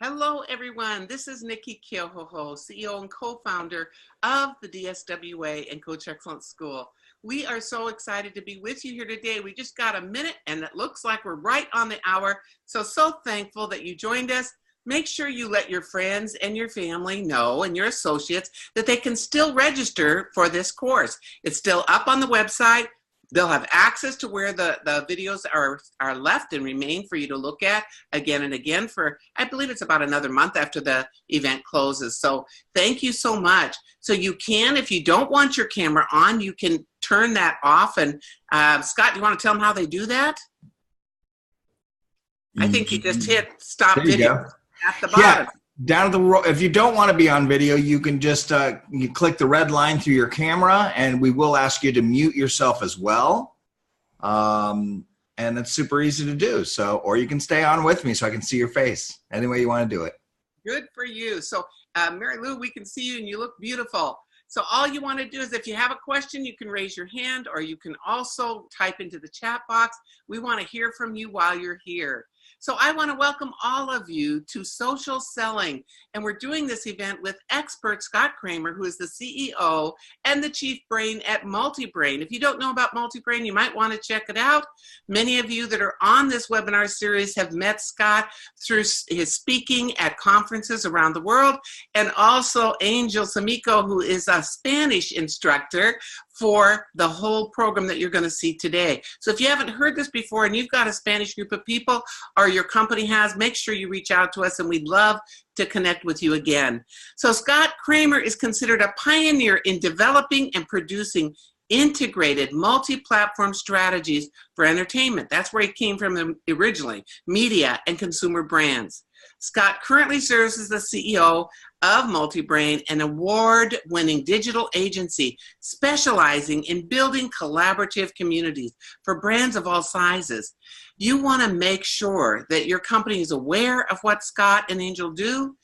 Hello, everyone. This is Nikki Kyohoho, CEO and co-founder of the DSWA and Coach Excellence School. We are so excited to be with you here today. We just got a minute and it looks like we're right on the hour. So thankful that you joined us. Make sure you let your friends and your family know and your associates that they can still register for this course. It's still up on the website. They'll have access to where the videos are left and remain for you to look at again and again for, I believe it's about another month after the event closes. So thank you so much. So you can, if you don't want your camera on, you can turn that off. And Scott, do you want to tell them how they do that? I think you just hit stop video at the bottom. Yeah. Down at the, if you don't want to be on video, you can just you click the red line through your camera, and we will ask you to mute yourself as well. And it's super easy to do. So, or you can stay on with me so I can see your face. Any way you want to do it. Good for you. So, Mary Lou, we can see you and you look beautiful. So all you want to do is if you have a question, you can raise your hand, or you can also type into the chat box. We want to hear from you while you're here. So I want to welcome all of you to Social Selling, and we're doing this event with expert Scott Kramer, who is the CEO and the chief brain at Multibrain. If you don't know about Multibrain, you might want to check it out. Many of you that are on this webinar series have met Scott through his speaking at conferences around the world, and also Angel Samico, who is a Spanish instructor for the whole program that you're going to see today. So if you haven't heard this before and you've got a Spanish group of people or your company has, make sure you reach out to us and we'd love to connect with you again. So Scott Kramer is considered a pioneer in developing and producing integrated multi-platform strategies for entertainment. That's where he came from originally, media and consumer brands. Scott currently serves as the CEO of Multibrain, an award-winning digital agency specializing in building collaborative communities for brands of all sizes. You want to make sure that your company is aware of what Scott and Angel do,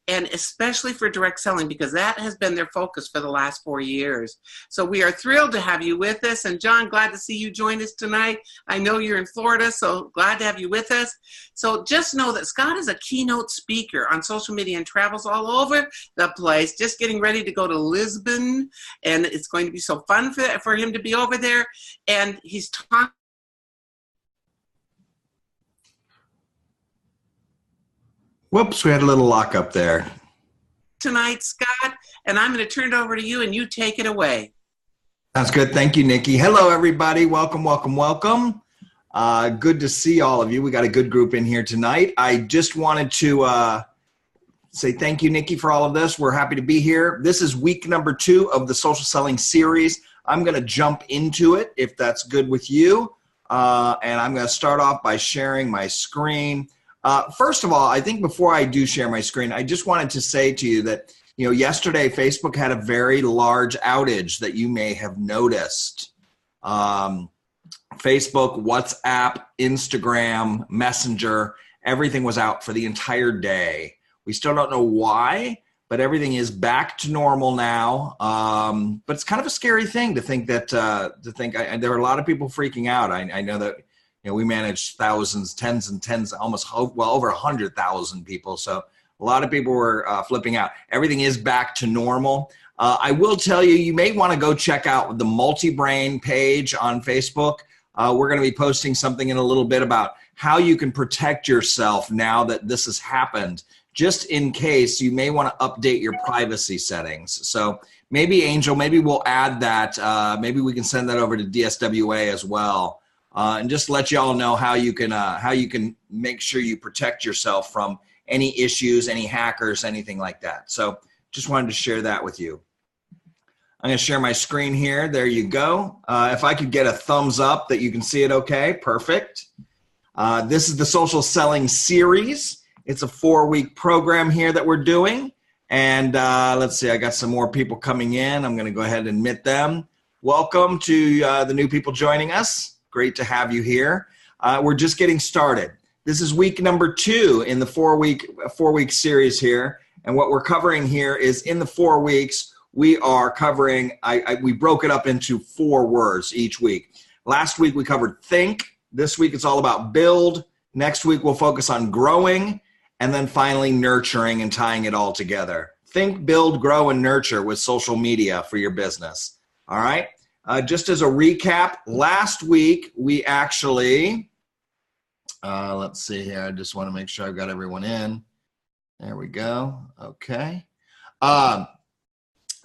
and especially for direct selling, because that has been their focus for the last 4 years. So we are thrilled to have you with us. And John, glad to see you join us tonight. I know you're in Florida, so glad to have you with us. So just know that Scott is a keynote speaker on social media and travels all over the place, just getting ready to go to Lisbon. And it's going to be so fun for him to be over there. And he's talking. Whoops, we had a little lock up there. Tonight, Scott, and I'm going to turn it over to you and you take it away. That's good. Thank you, Nikki. Hello, everybody. Welcome, welcome, welcome. Good to see all of you. We got a good group in here tonight. I just wanted to say thank you, Nikki, for all of this. We're happy to be here. This is week number 2 of the social selling series. I'm going to jump into it if that's good with you. And I'm going to start off by sharing my screen. First of all, I think before I do share my screen, I just wanted to say to you that, yesterday Facebook had a very large outage that you may have noticed. Facebook, WhatsApp, Instagram, Messenger, everything was out for the entire day. We still don't know why, but everything is back to normal now. But it's kind of a scary thing to think that, there are a lot of people freaking out. I know that. We manage thousands, tens and tens, almost over 100,000 people. So a lot of people were flipping out. Everything is back to normal. I will tell you, you may want to go check out the Multibrain page on Facebook. We're going to be posting something in a little bit about how you can protect yourself now that this has happened. Just in case, you may want to update your privacy settings. So maybe, Angel, maybe we'll add that. Maybe we can send that over to DSWA as well. And just let y'all know how you can make sure you protect yourself from any issues, any hackers, anything like that. So just wanted to share that with you. I'm going to share my screen here. There you go. If I could get a thumbs up that you can see it okay, perfect. This is the Social Selling Series. It's a 4-week program here that we're doing. And let's see, I got some more people coming in. I'm going to go ahead and admit them. Welcome to the new people joining us. Great to have you here. We're just getting started. This is week number 2 in the 4-week series here. And what we're covering here is in the 4 weeks, we are covering, we broke it up into 4 words each week. Last week we covered think. This week it's all about build. Next week we'll focus on growing. and then finally nurturing and tying it all together. Think, build, grow, and nurture with social media for your business. All right. Just as a recap, last week we actually, let's see here. I just want to make sure I've got everyone in. There we go. Okay.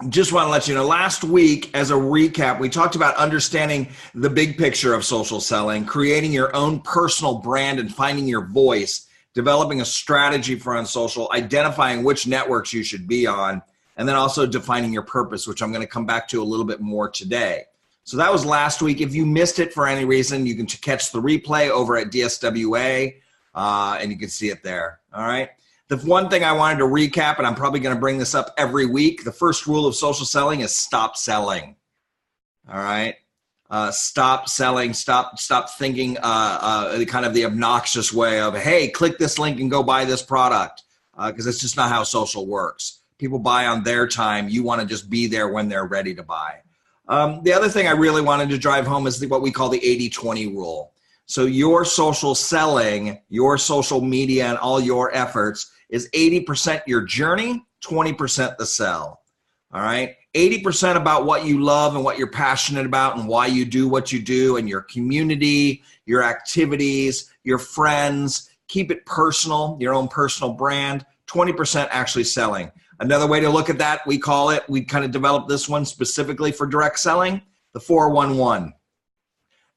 Just want to let you know, last week, as a recap, we talked about understanding the big picture of social selling, creating your own personal brand and finding your voice, developing a strategy for on social, identifying which networks you should be on, and then also defining your purpose, which I'm going to come back to a little bit more today. So that was last week. If you missed it for any reason, you can catch the replay over at DSWA, and you can see it there. All right. The one thing I wanted to recap, and I'm probably going to bring this up every week, the first rule of social selling is stop selling. All right. Stop selling. Stop thinking kind of the obnoxious way of, hey, click this link and go buy this product, because it's just not how social works. People buy on their time. You want to just be there when they're ready to buy. The other thing I really wanted to drive home is what we call the 80-20 rule. So your social selling, your social media, and all your efforts is 80% your journey, 20% the sell. All right. 80% about what you love and what you're passionate about and why you do what you do, and your community, your activities, your friends. Keep it personal, your own personal brand. 20% actually selling. Another way to look at that, we kind of developed this one specifically for direct selling, the 411.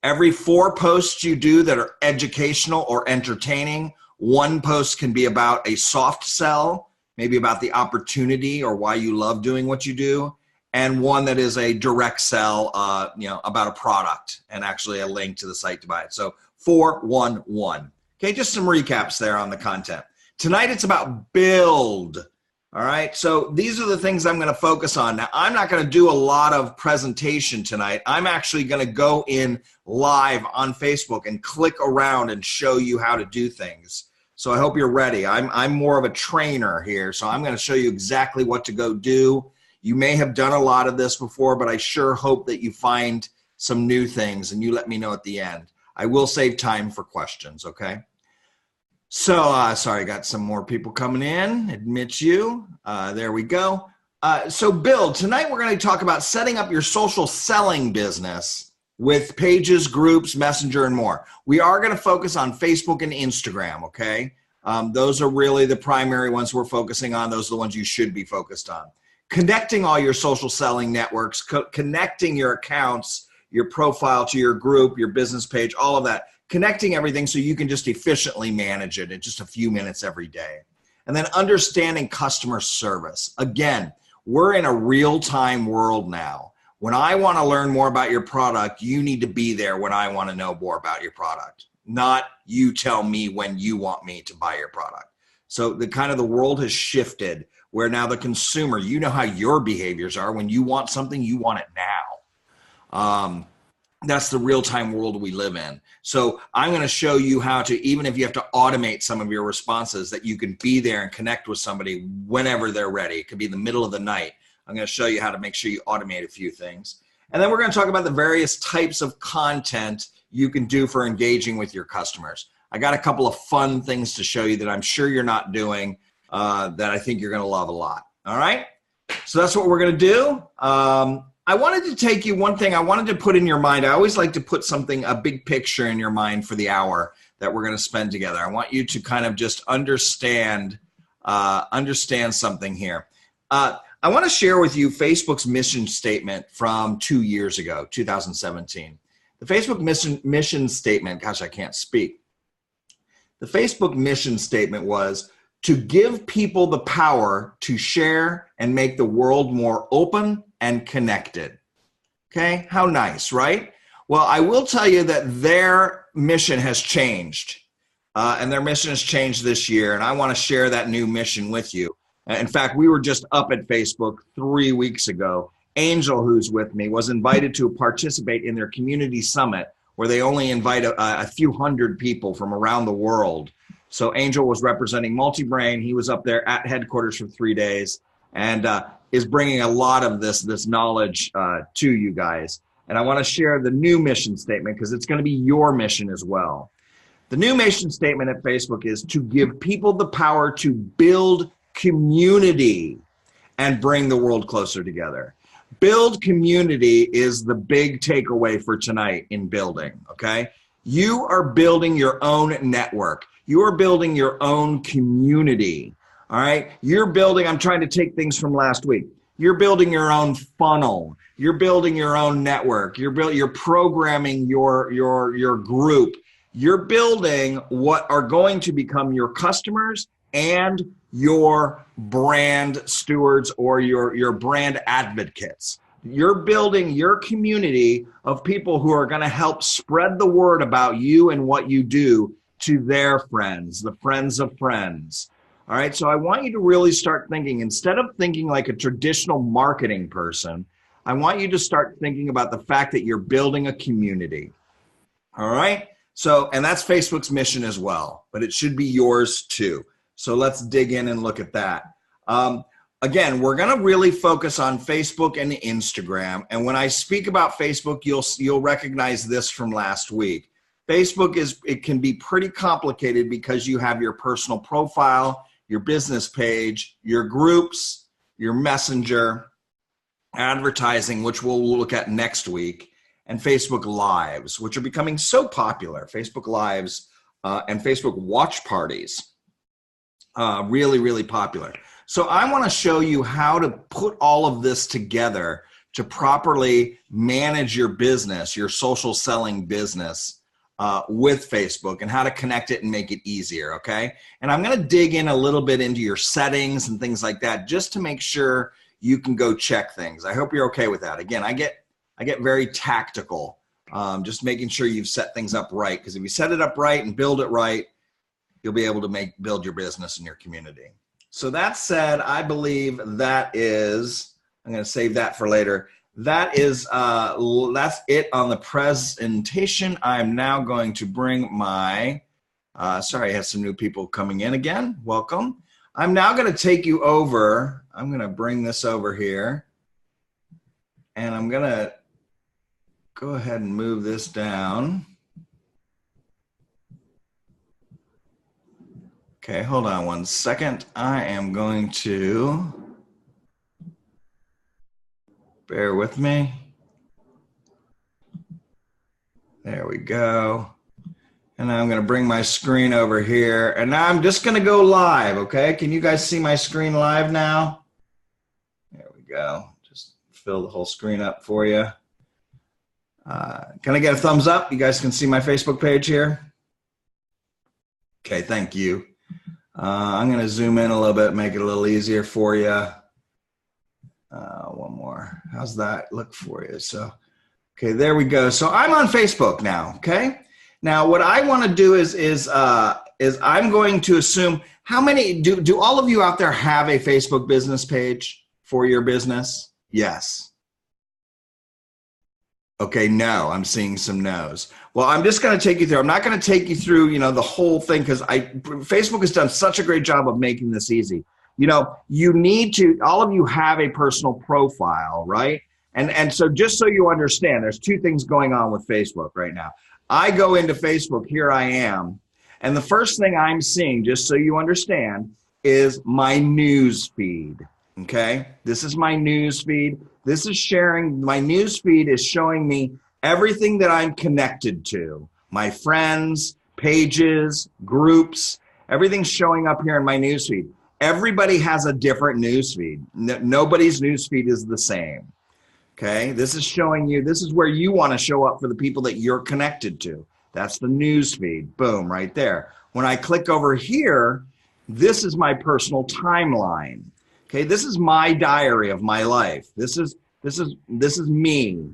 Every 4 posts you do that are educational or entertaining, 1 post can be about a soft sell, maybe about the opportunity or why you love doing what you do, and 1 that is a direct sell, about a product and actually a link to the site to buy it. So 411. Okay, just some recaps there on the content. Tonight it's about build. All right, so these are the things I'm going to focus on. Now, I'm not going to do a lot of presentation tonight. I'm actually going to go in live on Facebook and click around and show you how to do things. So I hope you're ready. I'm more of a trainer here, so I'm going to show you exactly what to go do. You may have done a lot of this before, but I sure hope that you find some new things and you let me know at the end. I will save time for questions, okay? So, sorry, got some more people coming in. Admit you. There we go. So build. Tonight we're going to talk about setting up your social selling business with pages, groups, Messenger, and more. We are going to focus on Facebook and Instagram, okay? Those are really the primary ones we're focusing on. Those are the ones you should be focused on. Connecting all your social selling networks, connecting your accounts, your profile to your group, your business page, all of that. Connecting everything so you can just efficiently manage it in just a few minutes every day. And then understanding customer service. Again, we're in a real-time world now. When I want to learn more about your product, you need to be there when I want to know more about your product, not you tell me when you want me to buy your product. So the world has shifted where now the consumer, you know how your behaviors are. When you want something, you want it now. That's the real-time world we live in. So I'm going to show you how to, even if you have to automate some of your responses, that you can be there and connect with somebody whenever they're ready. It could be the middle of the night. I'm going to show you how to make sure you automate a few things. And then we're going to talk about the various types of content you can do for engaging with your customers. I got a couple of fun things to show you that I'm sure you're not doing that I think you're going to love a lot. All right? So that's what we're going to do. I wanted to take you one thing I wanted to put in your mind. I always like to put something, a big picture in your mind for the hour that we're going to spend together. I want you to kind of just understand something here. I want to share with you Facebook's mission statement from 2 years ago, 2017. The Facebook mission statement, gosh, I can't speak. The Facebook mission statement was to give people the power to share and make the world more open and connected. Okay, how nice, right? Well, I will tell you that their mission has changed, and their mission has changed this year, and I want to share that new mission with you. In fact, we were just up at Facebook 3 weeks ago. Angel, who's with me, was invited to participate in their community summit, where they only invite a few hundred people from around the world. So Angel was representing Multibrain. He was up there at headquarters for 3 days, and is bringing a lot of this knowledge to you guys. And I want to share the new mission statement because it's going to be your mission as well. The new mission statement at Facebook is to give people the power to build community and bring the world closer together. Build community is the big takeaway for tonight in building, okay? You are building your own network. You are building your own community, all right? You're building, I'm trying to take things from last week. You're building your own funnel. You're building your own network. You're programming your group. You're building what are going to become your customers and your brand stewards or your brand advocates. You're building your community of people who are going to help spread the word about you and what you do to their friends, the friends of friends. All right, so I want you to really start thinking, instead of thinking like a traditional marketing person, I want you to start thinking about the fact that you're building a community. All right, so, and that's Facebook's mission as well, but it should be yours too. So let's dig in and look at that. Again, we're going to really focus on Facebook and Instagram. And when I speak about Facebook, you'll recognize this from last week. Facebook it can be pretty complicated because you have your personal profile, your business page, your groups, your messenger, advertising, which we'll look at next week, and Facebook Lives, which are becoming so popular. Facebook Lives and Facebook watch parties, really, really popular. So I want to show you how to put all of this together to properly manage your business, your social selling business, with Facebook, and how to connect it and make it easier, okay? And I'm going to dig in a little bit into your settings and things like that just to make sure you can go check things. I hope you're okay with that. Again, I get very tactical, just making sure you've set things up right, because if you set it up right and build it right, you'll be able to build your business and your community. So that said, I believe that is, I'm going to save that for later. That is, that's it on the presentation. I'm now going to bring my, sorry, I have some new people coming in again. Welcome. I'm now going to take you over. I'm going to bring this over here. And I'm going to go ahead and move this down. Okay, hold on one second. I am going to, bear with me. There we go. And I'm going to bring my screen over here. And now I'm just going to go live, okay? Can you guys see my screen live now? There we go. Just fill the whole screen up for you. Can I get a thumbs up? You guys can see my Facebook page here? Okay, thank you. I'm going to zoom in a little bit, make it a little easier for you. One more. How's that look for you? So, okay, there we go. So I'm on Facebook now, okay? Now, what I want to do is I'm going to assume, how many, do all of you out there have a Facebook business page for your business? Yes. Okay, no, I'm seeing some no's. Well, I'm just going to take you through. I'm not going to take you through, the whole thing, because Facebook has done such a great job of making this easy. You need to, all of you have a personal profile, right? And so just so you understand, there's two things going on with Facebook right now. I go into Facebook, here I am, and the first thing I'm seeing, just so you understand, is my news feed, okay? This is my news feed. This is sharing, my news feed is showing me everything that I'm connected to, my friends, pages, groups, everything's showing up here in my news feed. Everybody has a different news feed. Nobody's news feed is the same. Okay, this is showing you, this is where you want to show up for the people that you're connected to. That's the news feed. Boom, right there. When I click over here, this is my personal timeline. Okay, this is my diary of my life. This is me.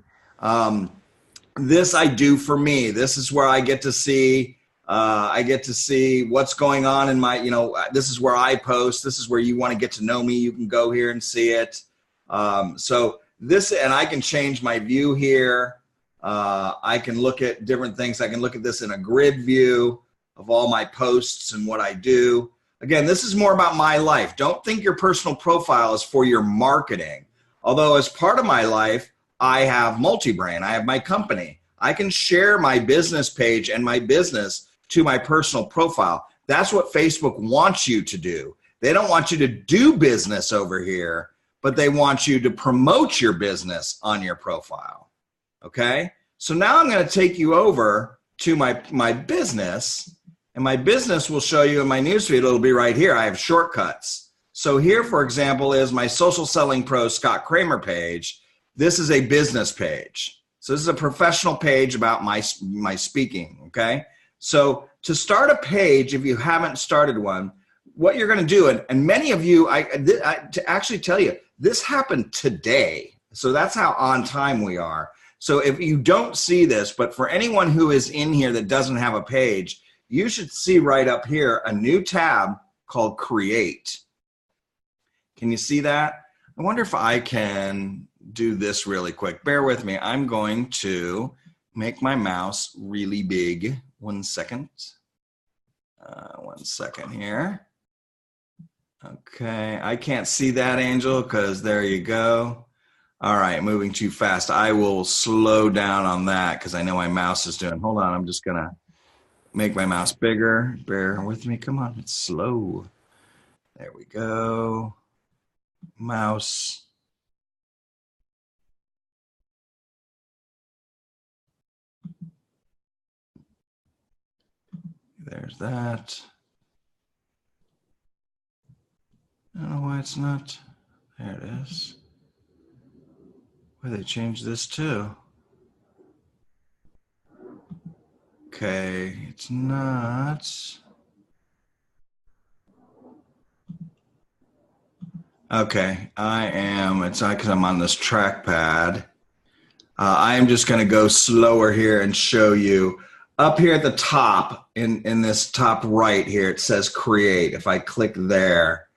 This I do for me. This is where I get to see what's going on in my, this is where I post. This is where you want to get to know me. You can go here and see it. So this, and I can change my view here. I can look at different things. I can look at this in a grid view of all my posts and what I do. Again, this is more about my life. Don't think your personal profile is for your marketing. Although as part of my life, I have multi-brand. I have my company. I can share my business page and my business to my personal profile. That's what Facebook wants you to do. They don't want you to do business over here, but they want you to promote your business on your profile. Okay? So now I'm going to take you over to my business, and my business will show you in my newsfeed. It'll be right here. I have shortcuts. So here, for example, is my Social Selling Pro Scott Kramer page. This is a business page. So this is a professional page about my speaking, okay? So to start a page, if you haven't started one, what you're going to do, and many of you, to actually tell you, this happened today. So that's how on time we are. So if you don't see this, but for anyone who is in here that doesn't have a page, you should see right up here a new tab called Create. Can you see that? I wonder if I can do this really quick. Bear with me. I'm going to make my mouse really big. 1 second. 1 second here. Okay, I can't see that, Angel, because there you go. All right, moving too fast. I will slow down on that because I know my mouse is doing. Hold on, I'm just going to make my mouse bigger. Bear with me. Come on, it's slow. There we go. Mouse. There's that. I don't know why it's not. There it is. Why they changed this too? Okay, it's not. Okay, it's not because I'm on this trackpad. I am just going to go slower here and show you. Up here at the top, in this top right here, it says Create. If I click there,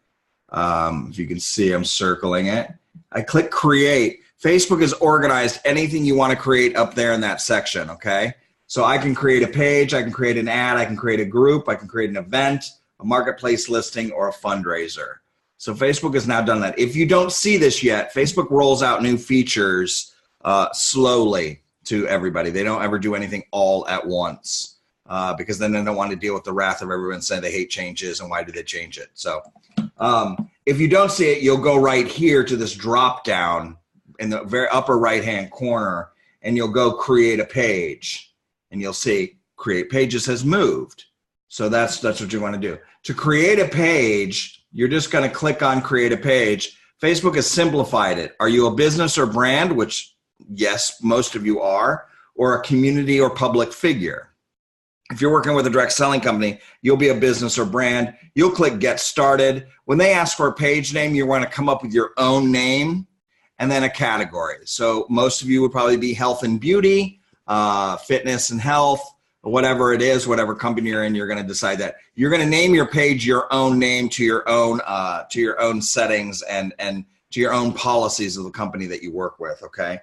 if you can see, I'm circling it. I click Create. Facebook has organized anything you want to create up there in that section, okay? So I can create a page, I can create an ad, I can create a group, I can create an event, a marketplace listing, or a fundraiser. So Facebook has now done that. If you don't see this yet, Facebook rolls out new features slowly to everybody. They don't ever do anything all at once because then they don't want to deal with the wrath of everyone saying they hate changes and why do they change it. So if you don't see it, you'll go right here to this drop down in the very upper right hand corner and you'll go create a page and you'll see create pages has moved. So that's what you want to do. To create a page, you're just going to click on create a page. Facebook has simplified it. Are you a business or brand, which yes, most of you are, or a community or public figure? If you're working with a direct selling company, you'll be a business or brand. You'll click get started. When they ask for a page name, you want to come up with your own name and then a category. So most of you would probably be health and beauty, fitness and health, whatever it is, whatever company you're in, you're going to decide that. You're going to name your page your own name to your own settings and to your own policies of the company that you work with, okay?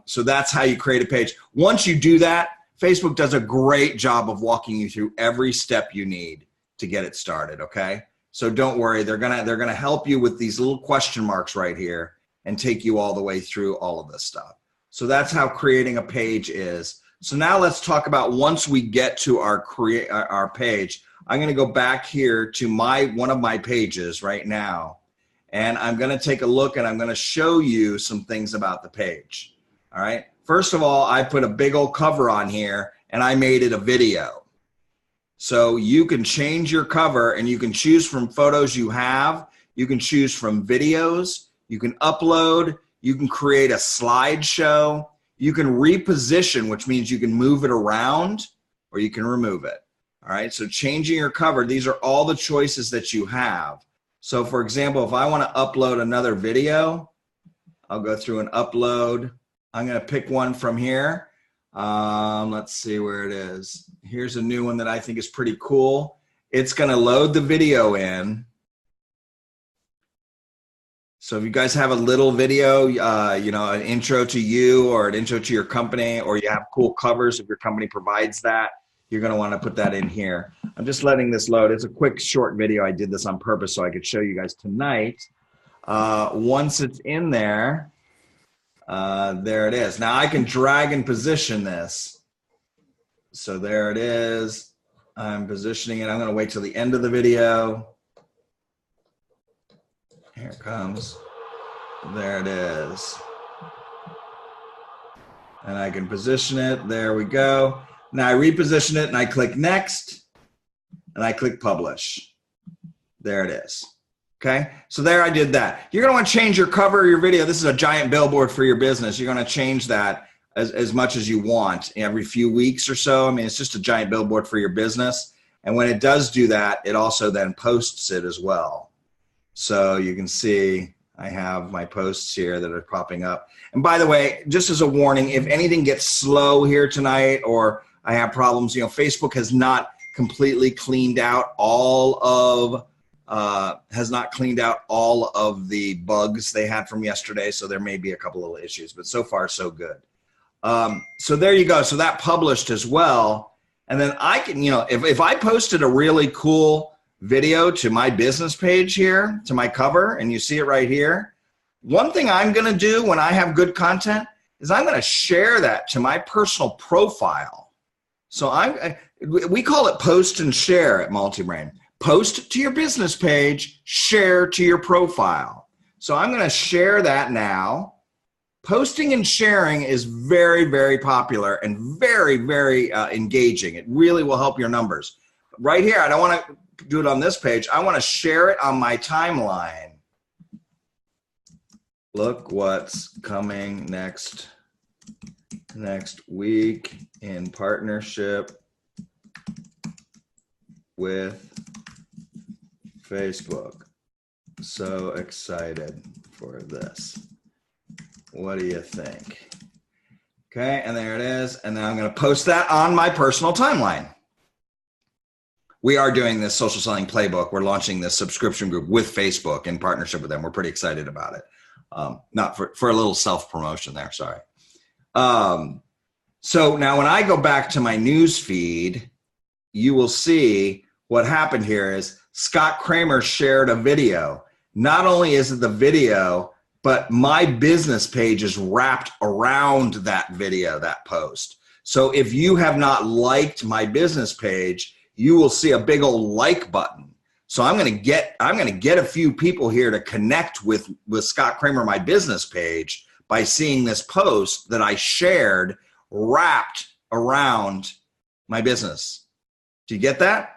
So that's how you create a page. Once you do that, Facebook does a great job of walking you through every step you need to get it started, okay? So don't worry, they're gonna help you with these little question marks right here and take you all the way through all of this stuff. So that's how creating a page is. So now let's talk about once we get to our page. I'm gonna go back here to one of my pages right now, and I'm gonna take a look and I'm gonna show you some things about the page. All right. First of all, I put a big old cover on here and I made it a video. So you can change your cover and you can choose from photos you have. You can choose from videos. You can upload. You can create a slideshow. You can reposition, which means you can move it around or you can remove it. All right. So changing your cover, these are all the choices that you have. So for example, if I want to upload another video, I'll go through and upload. I'm going to pick one from here. Let's see where it is. Here's a new one that I think is pretty cool. It's going to load the video in. So if you guys have a little video, an intro to you or an intro to your company, or you have cool covers, if your company provides that, you're going to want to put that in here. I'm just letting this load. It's a quick, short video. I did this on purpose so I could show you guys tonight. Once it's in there, there it is. Now I can drag and position this. So there it is. I'm positioning it. I'm going to wait till the end of the video. Here it comes. There it is. And I can position it. There we go. Now I reposition it and I click next and I click publish. There it is. Okay, so there I did that. You're going to want to change your cover of your video. This is a giant billboard for your business. You're going to change that as much as you want every few weeks or so. I mean, it's just a giant billboard for your business. And when it does do that, it also then posts it as well. So you can see I have my posts here that are popping up. And by the way, just as a warning, if anything gets slow here tonight or I have problems, Facebook has not completely cleaned out all of the bugs they had from yesterday. So there may be a couple little issues, but so far so good. So there you go. So that published as well. And then I can, if I posted a really cool video to my business page here, to my cover, and you see it right here, one thing I'm going to do when I have good content is I'm going to share that to my personal profile. So we call it post and share at Multibrain. Post to your business page, share to your profile. So I'm going to share that now. Posting and sharing is very, very popular and very, very engaging. It really will help your numbers. Right here, I don't want to do it on this page. I want to share it on my timeline. Look what's coming next week in partnership with Facebook. So excited for this. What do you think? Okay, and there it is. And then I'm going to post that on my personal timeline. We are doing this social selling playbook. We're launching this subscription group with Facebook in partnership with them. We're pretty excited about it. Not for a little self-promotion there, sorry. So now when I go back to my news feed, you will see what happened here is Scott Kramer shared a video. Not only is it the video, but my business page is wrapped around that video, that post. So if you have not liked my business page, you will see a big old like button. So I'm going to get a few people here to connect with Scott Kramer, my business page, by seeing this post that I shared wrapped around my business. Do you get that?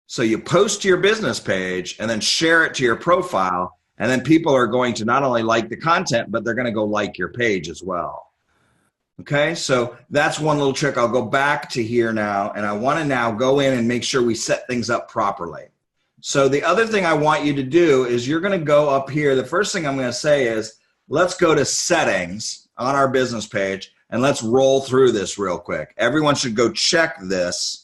So you post to your business page and then share it to your profile, and then people are going to not only like the content, but they're going to go like your page as well. Okay, so that's one little trick. I'll go back to here now, and I want to now go in and make sure we set things up properly. So the other thing I want you to do is you're going to go up here. The first thing I'm going to say is let's go to settings on our business page, and let's roll through this real quick. Everyone should go check this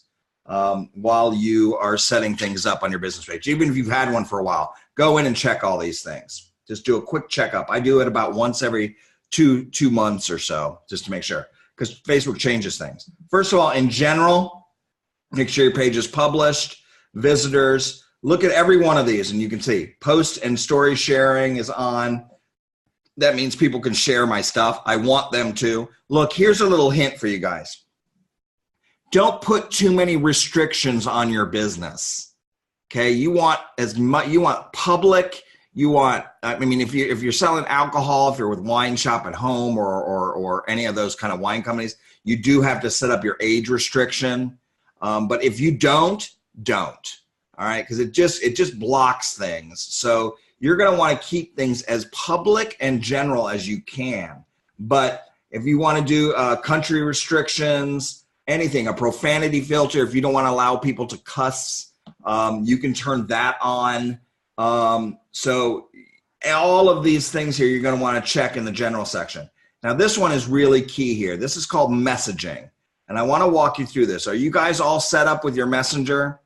while you are setting things up on your business page. Even if you've had one for a while, go in and check all these things. Just do a quick checkup. I do it about once every two months or so, just to make sure, because Facebook changes things. First of all, in general, make sure your page is published, visitors. Look at every one of these and you can see post and story sharing is on. That means people can share my stuff. I want them to. Look, here's a little hint for you guys. Don't put too many restrictions on your business. Okay, you want as much. You want public. You want. I mean, if you're selling alcohol, if you're with Wine Shop at Home or any of those kind of wine companies, you do have to set up your age restriction. But if you don't. All right, because it just blocks things. So you're going to want to keep things as public and general as you can. But if you want to do country restrictions, anything, a profanity filter, if you don't want to allow people to cuss, you can turn that on. So all of these things here, you're going to want to check in the general section. Now, this one is really key here. This is called messaging. And I want to walk you through this. Are you guys all set up with your messenger?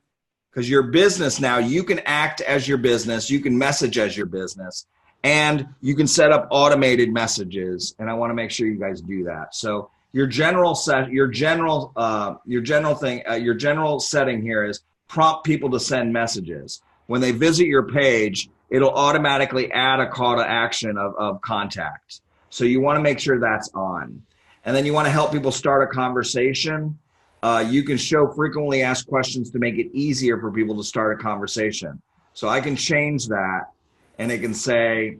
Because your business now, you can act as your business, you can message as your business, and you can set up automated messages. And I want to make sure you guys do that. So your general setting here is prompt people to send messages. When they visit your page, it'll automatically add a call to action of contact. So you want to make sure that's on. And then you want to help people start a conversation. you can show frequently asked questions to make it easier for people to start a conversation. So I can change that, and it can say,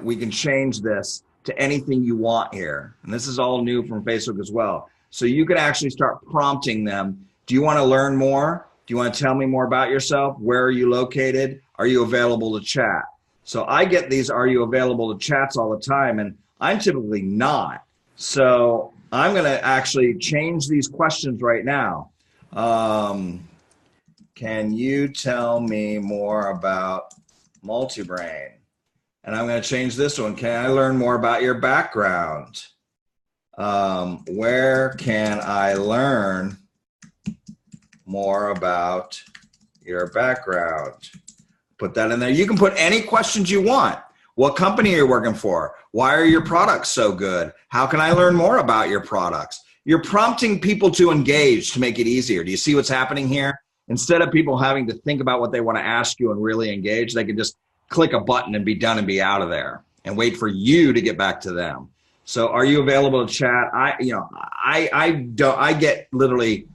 we can change this to anything you want here. And this is all new from Facebook as well. So you can actually start prompting them. Do you want to learn more? Do you want to tell me more about yourself? Where are you located? Are you available to chat? So I get these "are you available to chats" all the time, and I'm typically not. So I'm going to actually change these questions right now. Can you tell me more about Multibrain? And I'm going to change this one. Can I learn more about your background? Where can I learn more about your background? Put that in there. You can put any questions you want. What company are you working for? Why are your products so good? How can I learn more about your products? You're prompting people to engage to make it easier. Do you see what's happening here? Instead of people having to think about what they want to ask you and really engage, they can just click a button and be done and be out of there and wait for you to get back to them. So are you available to chat? I get literally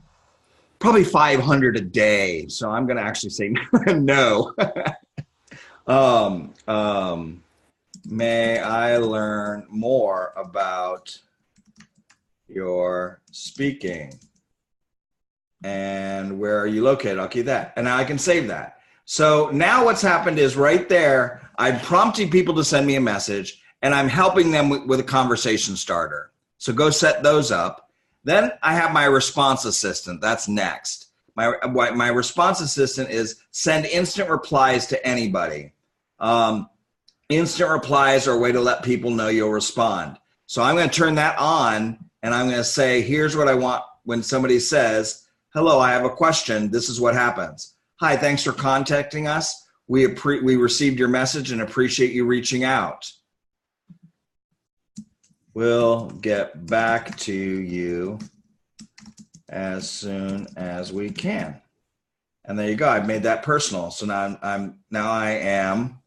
probably 500 a day. So I'm going to actually say no. May I learn more about your speaking? And where are you located? I'll keep that. And now I can save that. So now what's happened is right there, I'm prompting people to send me a message, and I'm helping them with a conversation starter. So go set those up. Then I have my response assistant. That's next. My response assistant is send instant replies to anybody. Instant replies are a way to let people know you'll respond. So I'm going to turn that on, and I'm going to say, here's what I want when somebody says, hello, I have a question. This is what happens. Hi, thanks for contacting us. We received your message and appreciate you reaching out. We'll get back to you as soon as we can. And there you go. I've made that personal. So now I am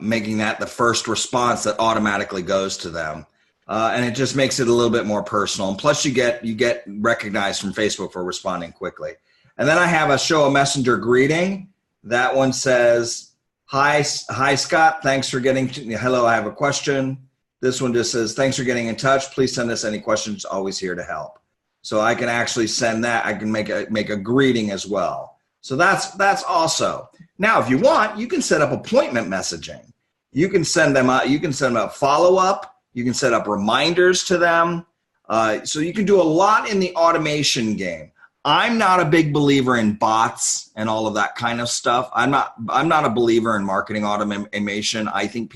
making that the first response that automatically goes to them. And it just makes it a little bit more personal. And plus you get recognized from Facebook for responding quickly. And then I have a show a messenger greeting. That one says, hi Scott, thanks for getting to, hello, I have a question. This one just says, thanks for getting in touch. Please send us any questions, always here to help. So I can actually send that. I can make a greeting as well. So that's also. Now, if you want, you can set up appointment messaging. You can send them a follow-up. You can set up reminders to them. So you can do a lot in the automation game. I'm not a big believer in bots and all of that kind of stuff. I'm not a believer in marketing automation. I think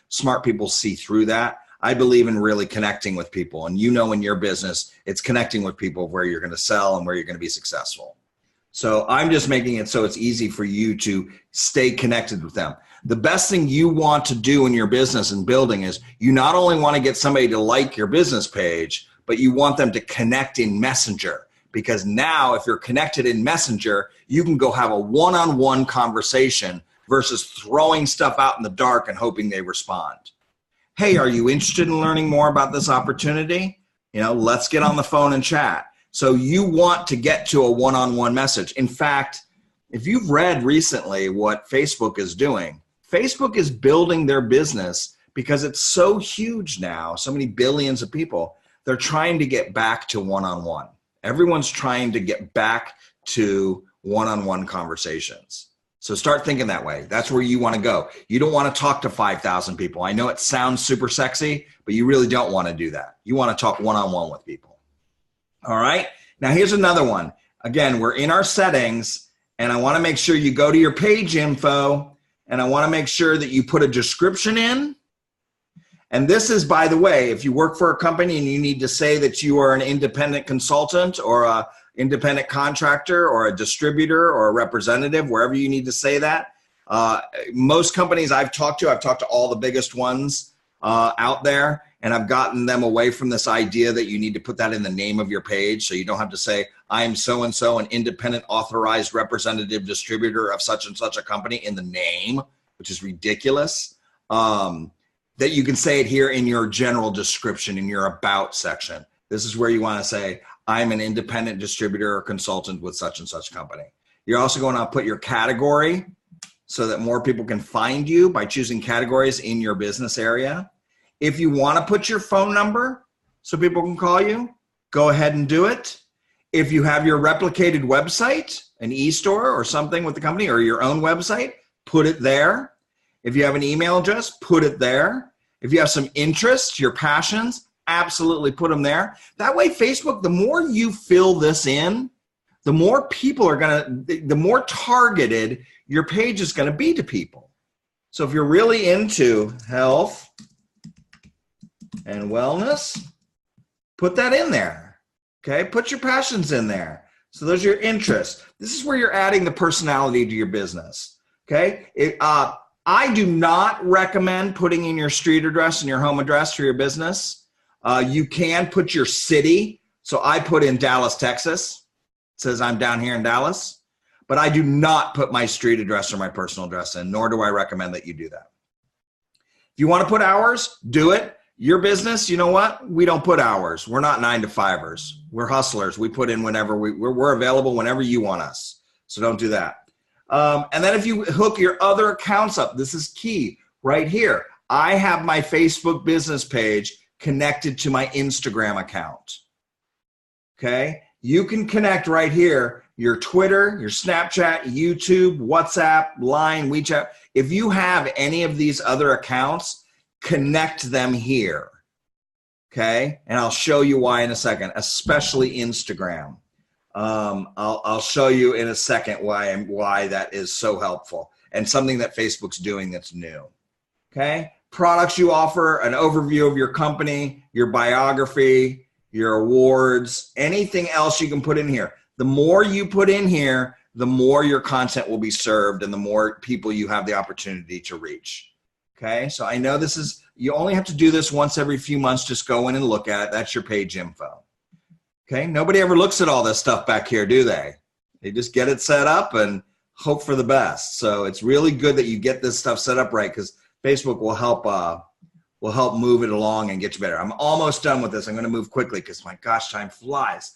smart people see through that. I believe in really connecting with people. And in your business, it's connecting with people where you're going to sell and where you're going to be successful. So I'm just making it so it's easy for you to stay connected with them. The best thing you want to do in your business and building is you not only want to get somebody to like your business page, but you want them to connect in Messenger. Because now if you're connected in Messenger, you can go have a one-on-one conversation versus throwing stuff out in the dark and hoping they respond. Hey, are you interested in learning more about this opportunity? Let's get on the phone and chat. So you want to get to a one-on-one message. In fact, if you've read recently what Facebook is doing, Facebook is building their business because it's so huge now, so many billions of people, they're trying to get back to one-on-one. Everyone's trying to get back to one-on-one conversations. So start thinking that way. That's where you want to go. You don't want to talk to 5,000 people. I know it sounds super sexy, but you really don't want to do that. You want to talk one-on-one with people. All right. Now here's another one. Again, we're in our settings, and I want to make sure you go to your page info, and I want to make sure that you put a description in. And this is, by the way, if you work for a company and you need to say that you are an independent consultant or a independent contractor or a distributor or a representative, wherever you need to say that. Most companies I've talked to all the biggest ones out there, and I've gotten them away from this idea that you need to put that in the name of your page. So you don't have to say, I am so-and-so, an independent authorized representative distributor of such and such a company in the name, which is ridiculous. That you can say it here in your general description, in your about section. This is where you want to say, I'm an independent distributor or consultant with such and such company. You're also going to put your category so that more people can find you by choosing categories in your business area. If you want to put your phone number so people can call you, go ahead and do it. If you have your replicated website, an e-store or something with the company, or your own website, put it there. If you have an email address, put it there. If you have some interests, your passions, absolutely put them there. That way, Facebook, the more you fill this in, the more people are the more targeted your page is going to be to people. So if you're really into health and wellness, put that in there. Okay, put your passions in there. So those are your interests. This is where you're adding the personality to your business. Okay, I do not recommend putting in your street address and your home address for your business. You can put your city. So I put in Dallas, Texas. It says I'm down here in Dallas, but I do not put my street address or my personal address in, nor do I recommend that you do that. If you want to put hours, do it. Your business, you know what? We don't put hours. We're not 9-to-5ers. We're hustlers. We put in whenever we're available whenever you want us. So don't do that. And then if you hook your other accounts up, this is key right here. I have my Facebook business page connected to my Instagram account. Okay. You can connect right here, your Twitter, your Snapchat, YouTube, WhatsApp, Line, WeChat. If you have any of these other accounts, connect them here. Okay. And I'll show you why in a second, especially Instagram. I'll show you in a second why that is so helpful and something that Facebook's doing that's new. Okay. Products you offer, an overview of your company, your biography, your awards, anything else you can put in here. The more you put in here, the more your content will be served and the more people you have the opportunity to reach. Okay, so I know you only have to do this once every few months. Just go in and look at it. That's your page info. Okay, nobody ever looks at all this stuff back here, do they? They just get it set up and hope for the best. So it's really good that you get this stuff set up right because Facebook will help move it along and get you better. I'm almost done with this. I'm going to move quickly because my gosh, time flies.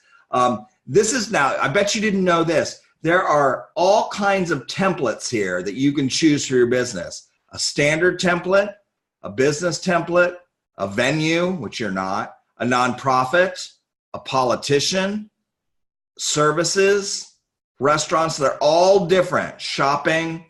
This is now, I bet you didn't know this. There are all kinds of templates here that you can choose for your business. A standard template, a business template, a venue, which you're not, a nonprofit, a politician, services, restaurants. They're all different. Shopping,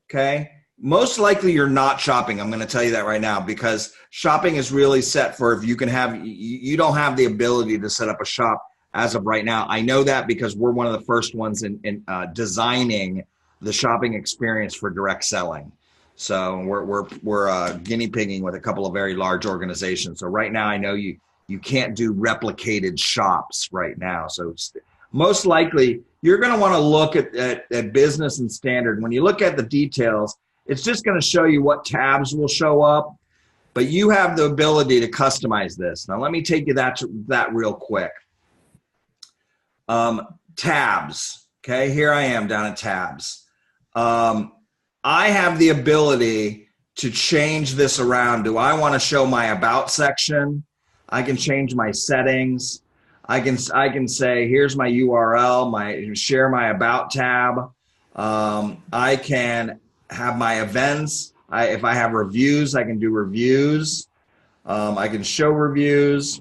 okay? Most likely you're not shopping. I'm going to tell you that right now because shopping is really set for if you can have, you don't have the ability to set up a shop as of right now. I know that because we're one of the first ones in designing the shopping experience for direct selling. So we're guinea pigging with a couple of very large organizations. So right now I know you can't do replicated shops right now. So most likely you're going to want to look at business and standard. When you look at the details, it's just going to show you what tabs will show up, but you have the ability to customize this. Now let me take you that real quick. Tabs. Okay, here I am down at tabs. I have the ability to change this around. Do I want to show my about section? I can change my settings. I can say, here's my URL, share my about tab. I can have my events. If I have reviews, I can do reviews. I can show reviews.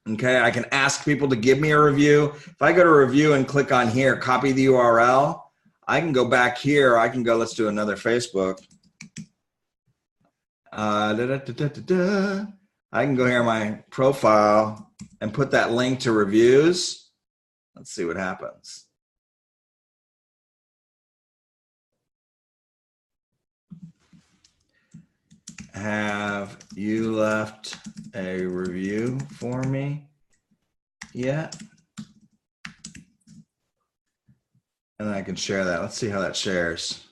Okay, I can ask people to give me a review. If I go to review and click on here, copy the URL, I can go back here. I can go, let's do another Facebook. I can go here in my profile and put that link to reviews. Let's see what happens. Have you left a review for me yet? And I can share that. Let's see how that shares.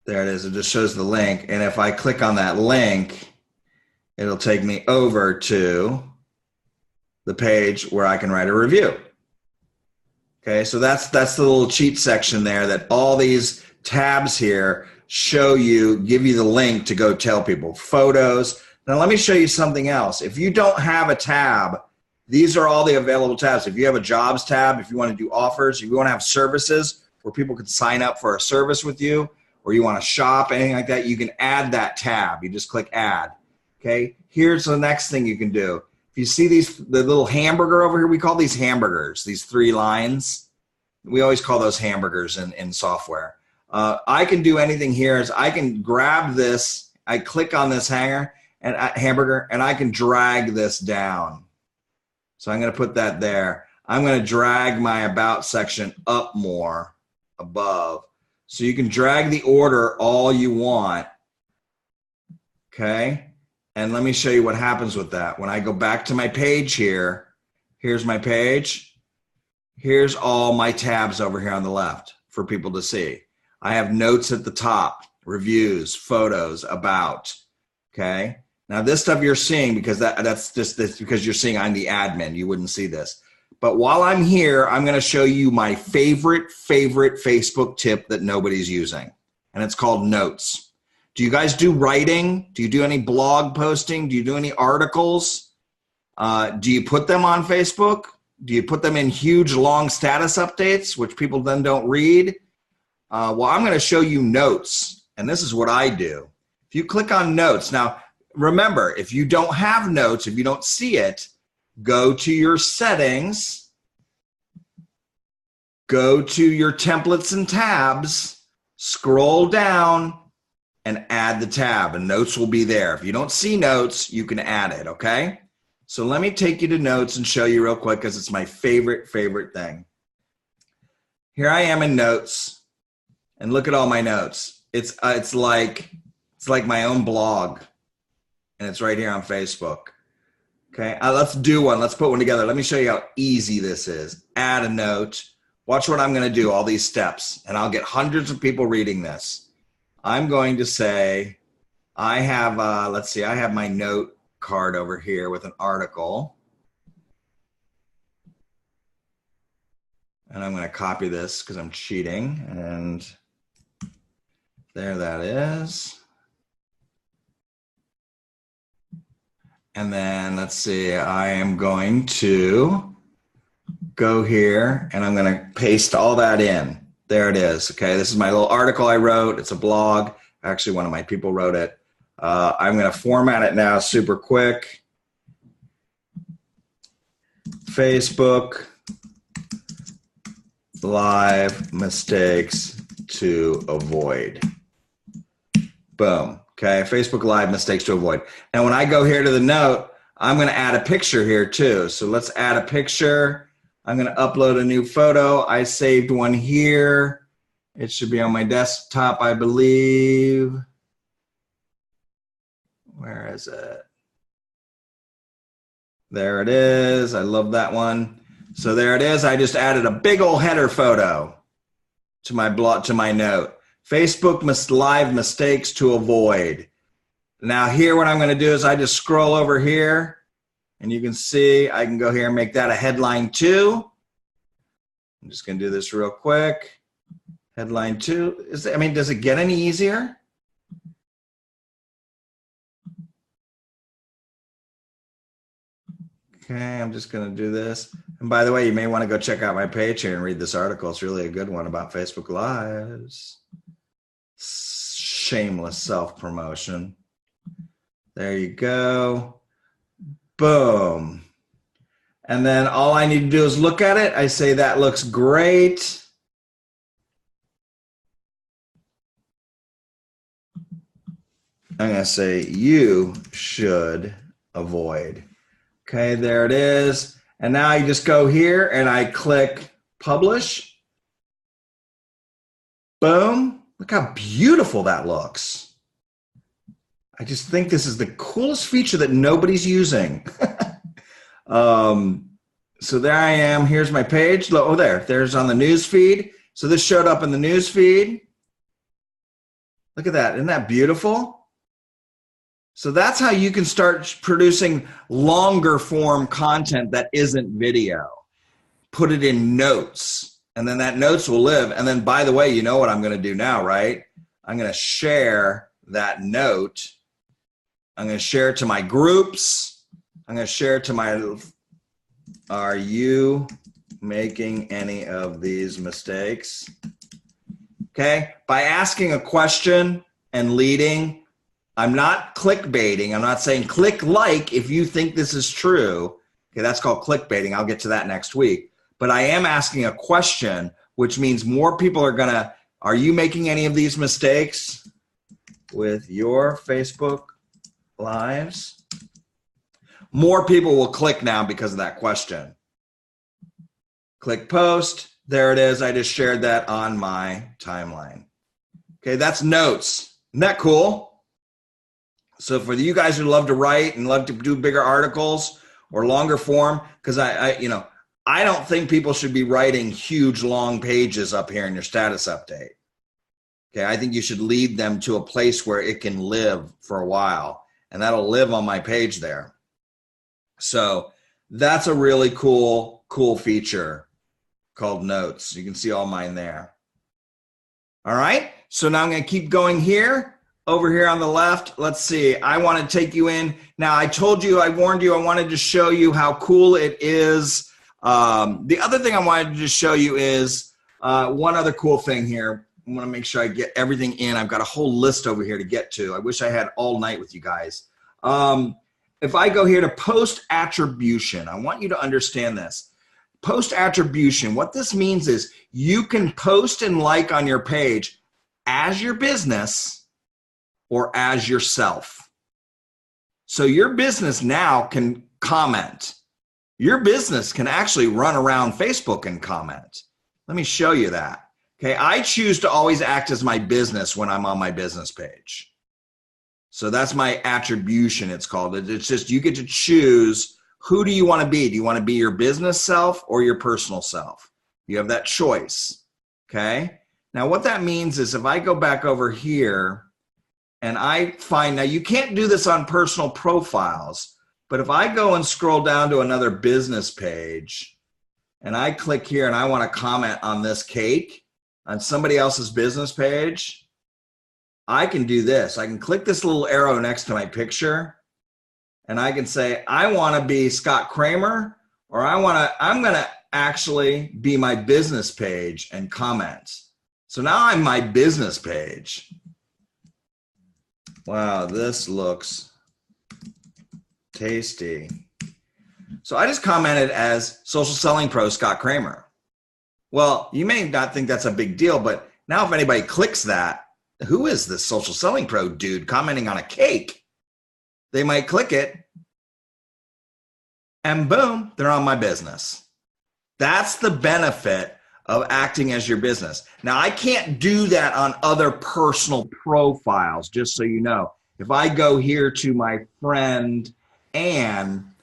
There it is. It just shows the link. And if I click on that link, it'll take me over to the page where I can write a review. Okay, so that's the little cheat section there that all these tabs here show you, give you the link to go tell people. Photos. Now let me show you something else. If you don't have a tab These are all the available tabs. If you have a jobs tab, if you want to do offers, if you want to have services where people can sign up for a service with you, or you want to shop, anything like that, you can add that tab. You just click add. Okay, here's the next thing you can do. If you see the little hamburger over here, we call these hamburgers, these 3 lines. We always call those hamburgers in software. I can do anything here is I can grab this, I click on this hamburger, and I can drag this down. So I'm going to put that there. I'm going to drag my about section up more above. So you can drag the order all you want. Okay. And let me show you what happens with that. When I go back to my page here, here's my page. Here's all my tabs over here on the left for people to see. I have notes at the top, reviews, photos, about. Okay. Now this stuff you're seeing because that's just this because you're seeing I'm the admin. You wouldn't see this. But while I'm here, I'm going to show you my favorite Facebook tip that nobody's using. And it's called notes. Do you guys do writing? Do you do any blog posting? Do you do any articles? Do you put them on Facebook? Do you put them in huge, long status updates, which people then don't read? Well, I'm going to show you notes. And this is what I do. If you click on notes. Now, remember, if you don't have notes, if you don't see it, go to your settings, go to your templates and tabs, scroll down, and add the tab, and notes will be there. If you don't see notes, you can add it, okay? So let me take you to notes and show you real quick because it's my favorite thing. Here I am in notes, and look at all my notes. It's like my own blog, and it's right here on Facebook. Okay, let's do one. Let's put one together. Let me show you how easy this is. Add a note. Watch what I'm going to do, all these steps, and I'll get hundreds of people reading this. I'm going to say I have, let's see, I have my note card over here with an article. And I'm going to copy this because I'm cheating. And there that is. And then let's see, I am going to go here and I'm going to paste all that in. There it is. Okay, this is my little article I wrote. It's a blog. Actually, one of my people wrote it. I'm going to format it now super quick. Facebook Live mistakes to avoid. Boom. Okay, Facebook Live mistakes to avoid. Now, when I go here to the note, I'm going to add a picture here too. So let's add a picture. I'm going to upload a new photo. I saved one here. It should be on my desktop, I believe. Where is it? There it is. I love that one. So there it is. I just added a big old header photo to my blog, to my note. Facebook Live mistakes to avoid. Now here what I'm going to do is I just scroll over here and you can see I can go here and make that a headline 2. I'm just going to do this real quick. Headline 2. Does it get any easier? Okay, I'm just going to do this. And by the way, you may want to go check out my page here and read this article. It's really a good one about Facebook Lives. Shameless self-promotion. There you go. Boom. And then all I need to do is look at it. I say that looks great. I'm going to say you should avoid. Okay, there it is. And now I just go here and I click publish. Boom. Look how beautiful that looks. I just think this is the coolest feature that nobody's using. So there I am. Here's my page. Oh, there's on the news feed. So this showed up in the news feed. Look at that. Isn't that beautiful? So that's how you can start producing longer form content that isn't video. Put it in notes, and then that notes will live. And then, by the way, you know what I'm going to do now, right? I'm going to share that note. I'm going to share it to my groups. I'm going to share it to my are you making any of these mistakes? Okay, by asking a question and leading, I'm not clickbaiting. I'm not saying click like if you think this is true. Okay, that's called clickbaiting. I'll get to that next week. But I am asking a question, which means more people are gonna, are you making any of these mistakes with your Facebook Lives? More people will click now because of that question. Click post. There it is. I just shared that on my timeline. Okay, that's notes. Isn't that cool? So for you guys who love to write and love to do bigger articles or longer form, because I don't think people should be writing huge long pages up here in your status update. Okay, I think you should lead them to a place where it can live for a while, and that'll live on my page there. So that's a really cool feature called notes. You can see all mine there. All right, so now I'm going to keep going here. Over here on the left, let's see. I want to take you in. Now, I told you, I warned you, I wanted to show you how cool it is. The other thing I wanted to just show you is one other cool thing here. I want to make sure I get everything in. I've got a whole list over here to get to. I wish I had all night with you guys. If I go here to post attribution, I want you to understand this. Post attribution, what this means is you can post and like on your page as your business or as yourself. So your business now can comment. Your business can actually run around Facebook and comment. Let me show you that. Okay, I choose to always act as my business when I'm on my business page. So that's my attribution, it's called. It's just you get to choose who do you want to be. Do you want to be your business self or your personal self? You have that choice, okay? Now what that means is if I go back over here and I find, now you can't do this on personal profiles, but if I go and scroll down to another business page and I click here and I want to comment on this cake on somebody else's business page, I can do this. I can click this little arrow next to my picture and I can say, I want to be Scott Kramer, or I'm going to actually be my business page and comment. So now I'm my business page. Wow, this looks tasty. So I just commented as Social Selling Pro Scott Kramer. Well, you may not think that's a big deal, but now if anybody clicks that, who is this Social Selling Pro dude commenting on a cake? They might click it and boom, they're on my business. That's the benefit of acting as your business. Now, I can't do that on other personal profiles, just so you know. If I go here to my friend Anne,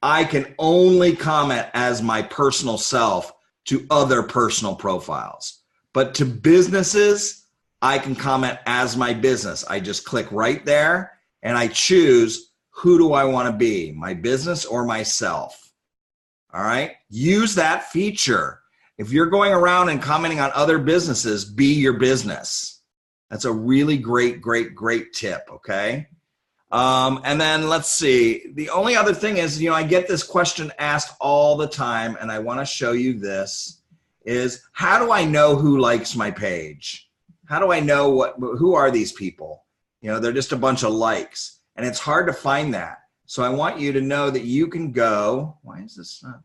I can only comment as my personal self to other personal profiles. But to businesses, I can comment as my business. I just click right there and I choose who do I want to be, my business or myself. All right, use that feature. If you're going around and commenting on other businesses, be your business. That's a really great tip, okay? And then let's see. The only other thing is, I get this question asked all the time, and I want to show you this, is how do I know who likes my page? How do I know who are these people? They're just a bunch of likes, and it's hard to find that. So I want you to know that you can go, why is this not?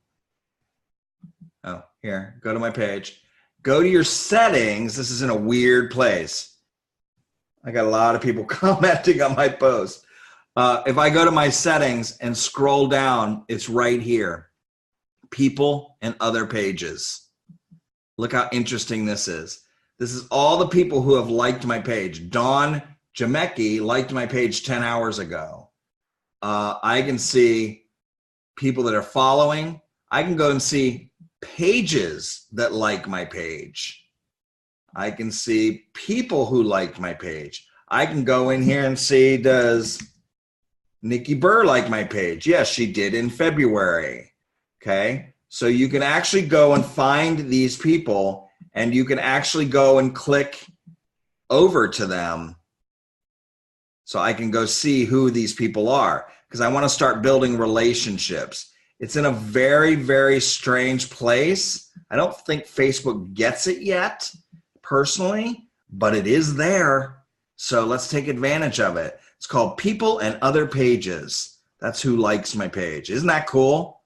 Oh, here, go to my page. Go to your settings. This is in a weird place. I got a lot of people commenting on my post. If I go to my settings and scroll down, it's right here. People and other pages. Look how interesting this is. This is all the people who have liked my page. Dawn Jamecki liked my page 10 hours ago. I can see people that are following. I can go and see pages that like my page. I can see people who liked my page. I can go in here and see, does Nikki Burr like my page? Yes, she did in February. Okay, so you can actually go and find these people and you can actually go and click over to them. So I can go see who these people are because I want to start building relationships. It's in a very, very strange place. I don't think Facebook gets it yet, personally, but it is there. So let's take advantage of it. It's called People and Other Pages. That's who likes my page. Isn't that cool?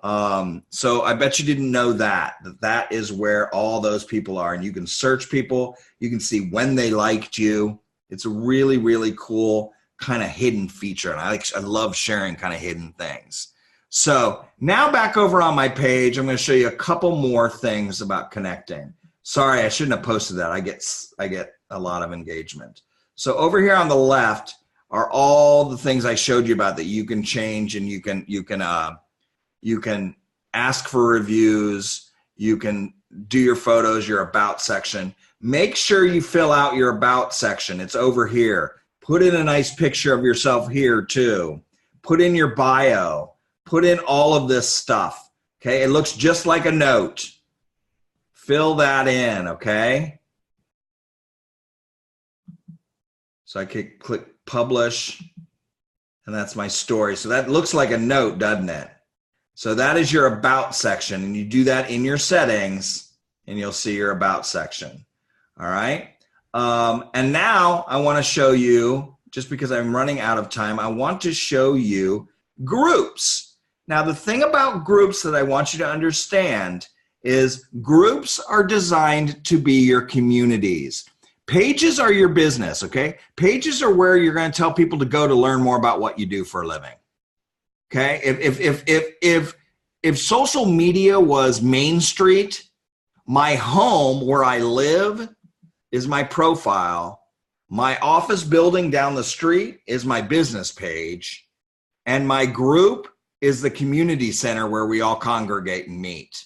So I bet you didn't know that is where all those people are. And you can search people. You can see when they liked you. It's a really, really cool kind of hidden feature. And I love sharing kind of hidden things. So now back over on my page, I'm going to show you a couple more things about connecting. Sorry, I shouldn't have posted that. I get a lot of engagement. So over here on the left are all the things I showed you about that you can change, and you can ask for reviews. You can do your photos, your about section. Make sure you fill out your about section. It's over here. Put in a nice picture of yourself here too. Put in your bio. Put in all of this stuff. Okay, it looks just like a note. Fill that in, okay? So I could click publish, and that's my story. So that looks like a note, doesn't it? So that is your about section, and you do that in your settings, and you'll see your about section. All right? And now I want to show you, just because I'm running out of time, I want to show you groups. Now, the thing about groups that I want you to understand is groups are designed to be your communities. Pages are your business, okay? Pages are where you're going to tell people to go to learn more about what you do for a living. Okay? If social media was Main Street, my home where I live is my profile. My office building down the street is my business page, and my group is the community center where we all congregate and meet.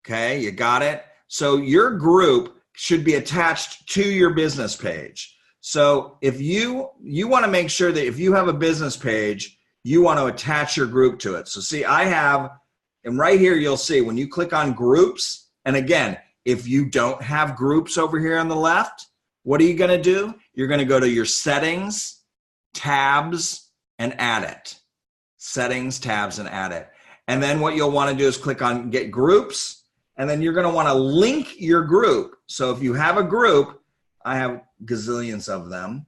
Okay, you got it? So your group should be attached to your business page. So if you want to make sure that if you have a business page, you want to attach your group to it. So see, I have, and right here you'll see when you click on groups, and again, if you don't have groups over here on the left, what are you going to do? You're going to go to your settings, tabs, and add it. Settings, tabs, and add it. And then what you'll want to do is click on get groups, and then you're going to want to link your group. So if you have a group, I have gazillions of them,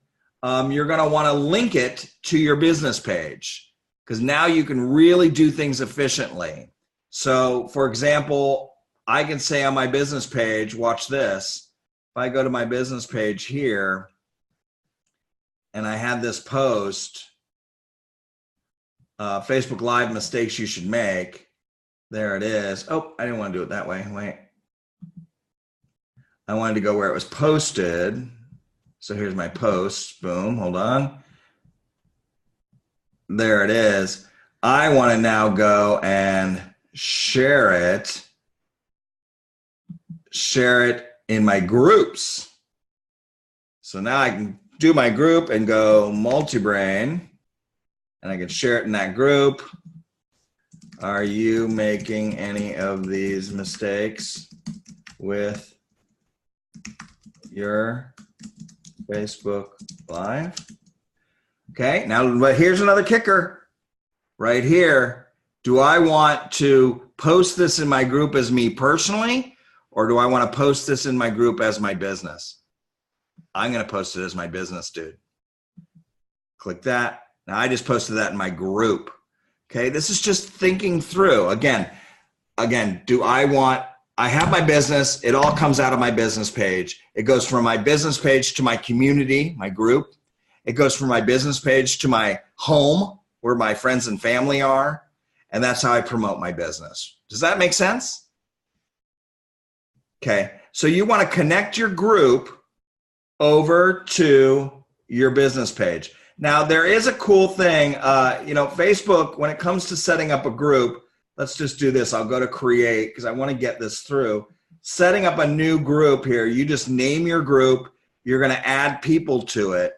you're going to want to link it to your business page, because now you can really do things efficiently. So for example, I can say on my business page, watch this. If I go to my business page here and I had this post, Facebook Live mistakes you should make. There it is. Oh, I didn't want to do it that way. Wait. I wanted to go where it was posted. So here's my post. Boom. Hold on. There it is. I want to now go and share it. Share it in my groups. So now I can do my group and go multi-brain. And I can share it in that group. Are you making any of these mistakes with your Facebook Live? Okay, now but here's another kicker right here. Do I want to post this in my group as me personally, or do I want to post this in my group as my business? I'm going to post it as my business, dude. Click that. Now I just posted that in my group. Okay, this is just thinking through. Again, I have my business. It all comes out of my business page. It goes from my business page to my community, my group. It goes from my business page to my home where my friends and family are. And that's how I promote my business. Does that make sense? Okay, so you want to connect your group over to your business page. Now, there is a cool thing, Facebook, when it comes to setting up a group, let's just do this. I'll go to create because I want to get this through. Setting up a new group here, you just name your group. You're going to add people to it.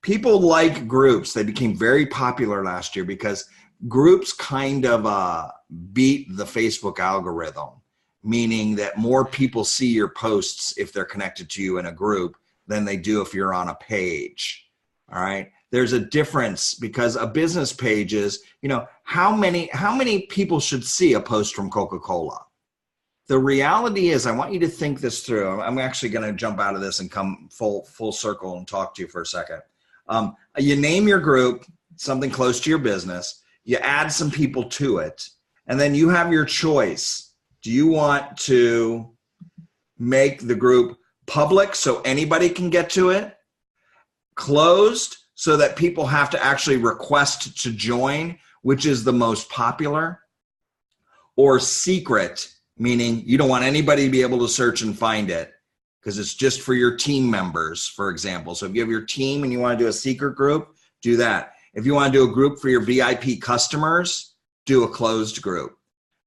People like groups. They became very popular last year because groups kind of beat the Facebook algorithm, meaning that more people see your posts if they're connected to you in a group than they do if you're on a page. All right. There's a difference because a business page is, you know, how many people should see a post from Coca-Cola? The reality is, I want you to think this through. I'm actually going to jump out of this and come full circle and talk to you for a second. You name your group something close to your business, you add some people to it, and then you have your choice. Do you want to make the group public so anybody can get to it? Closed so that people have to actually request to join, which is the most popular? Or secret, meaning you don't want anybody to be able to search and find it because it's just for your team members, for example. So if you have your team and you want to do a secret group, do that. If you want to do a group for your VIP customers, do a closed group.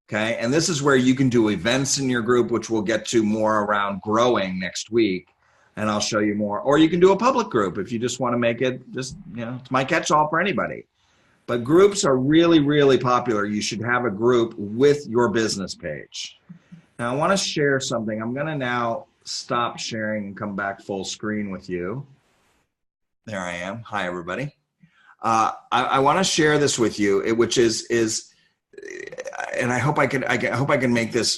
Okay, and this is where you can do events in your group, which we'll get to more around growing next week, and I'll show you more. Or you can do a public group if you just want to make it just, you know, it's my catch-all for anybody. But groups are really, really popular. You should have a group with your business page. Now I want to share something. I'm going to now stop sharing and come back full screen with you. There I am. Hi, everybody. I want to share this with you, which is and I hope I can make this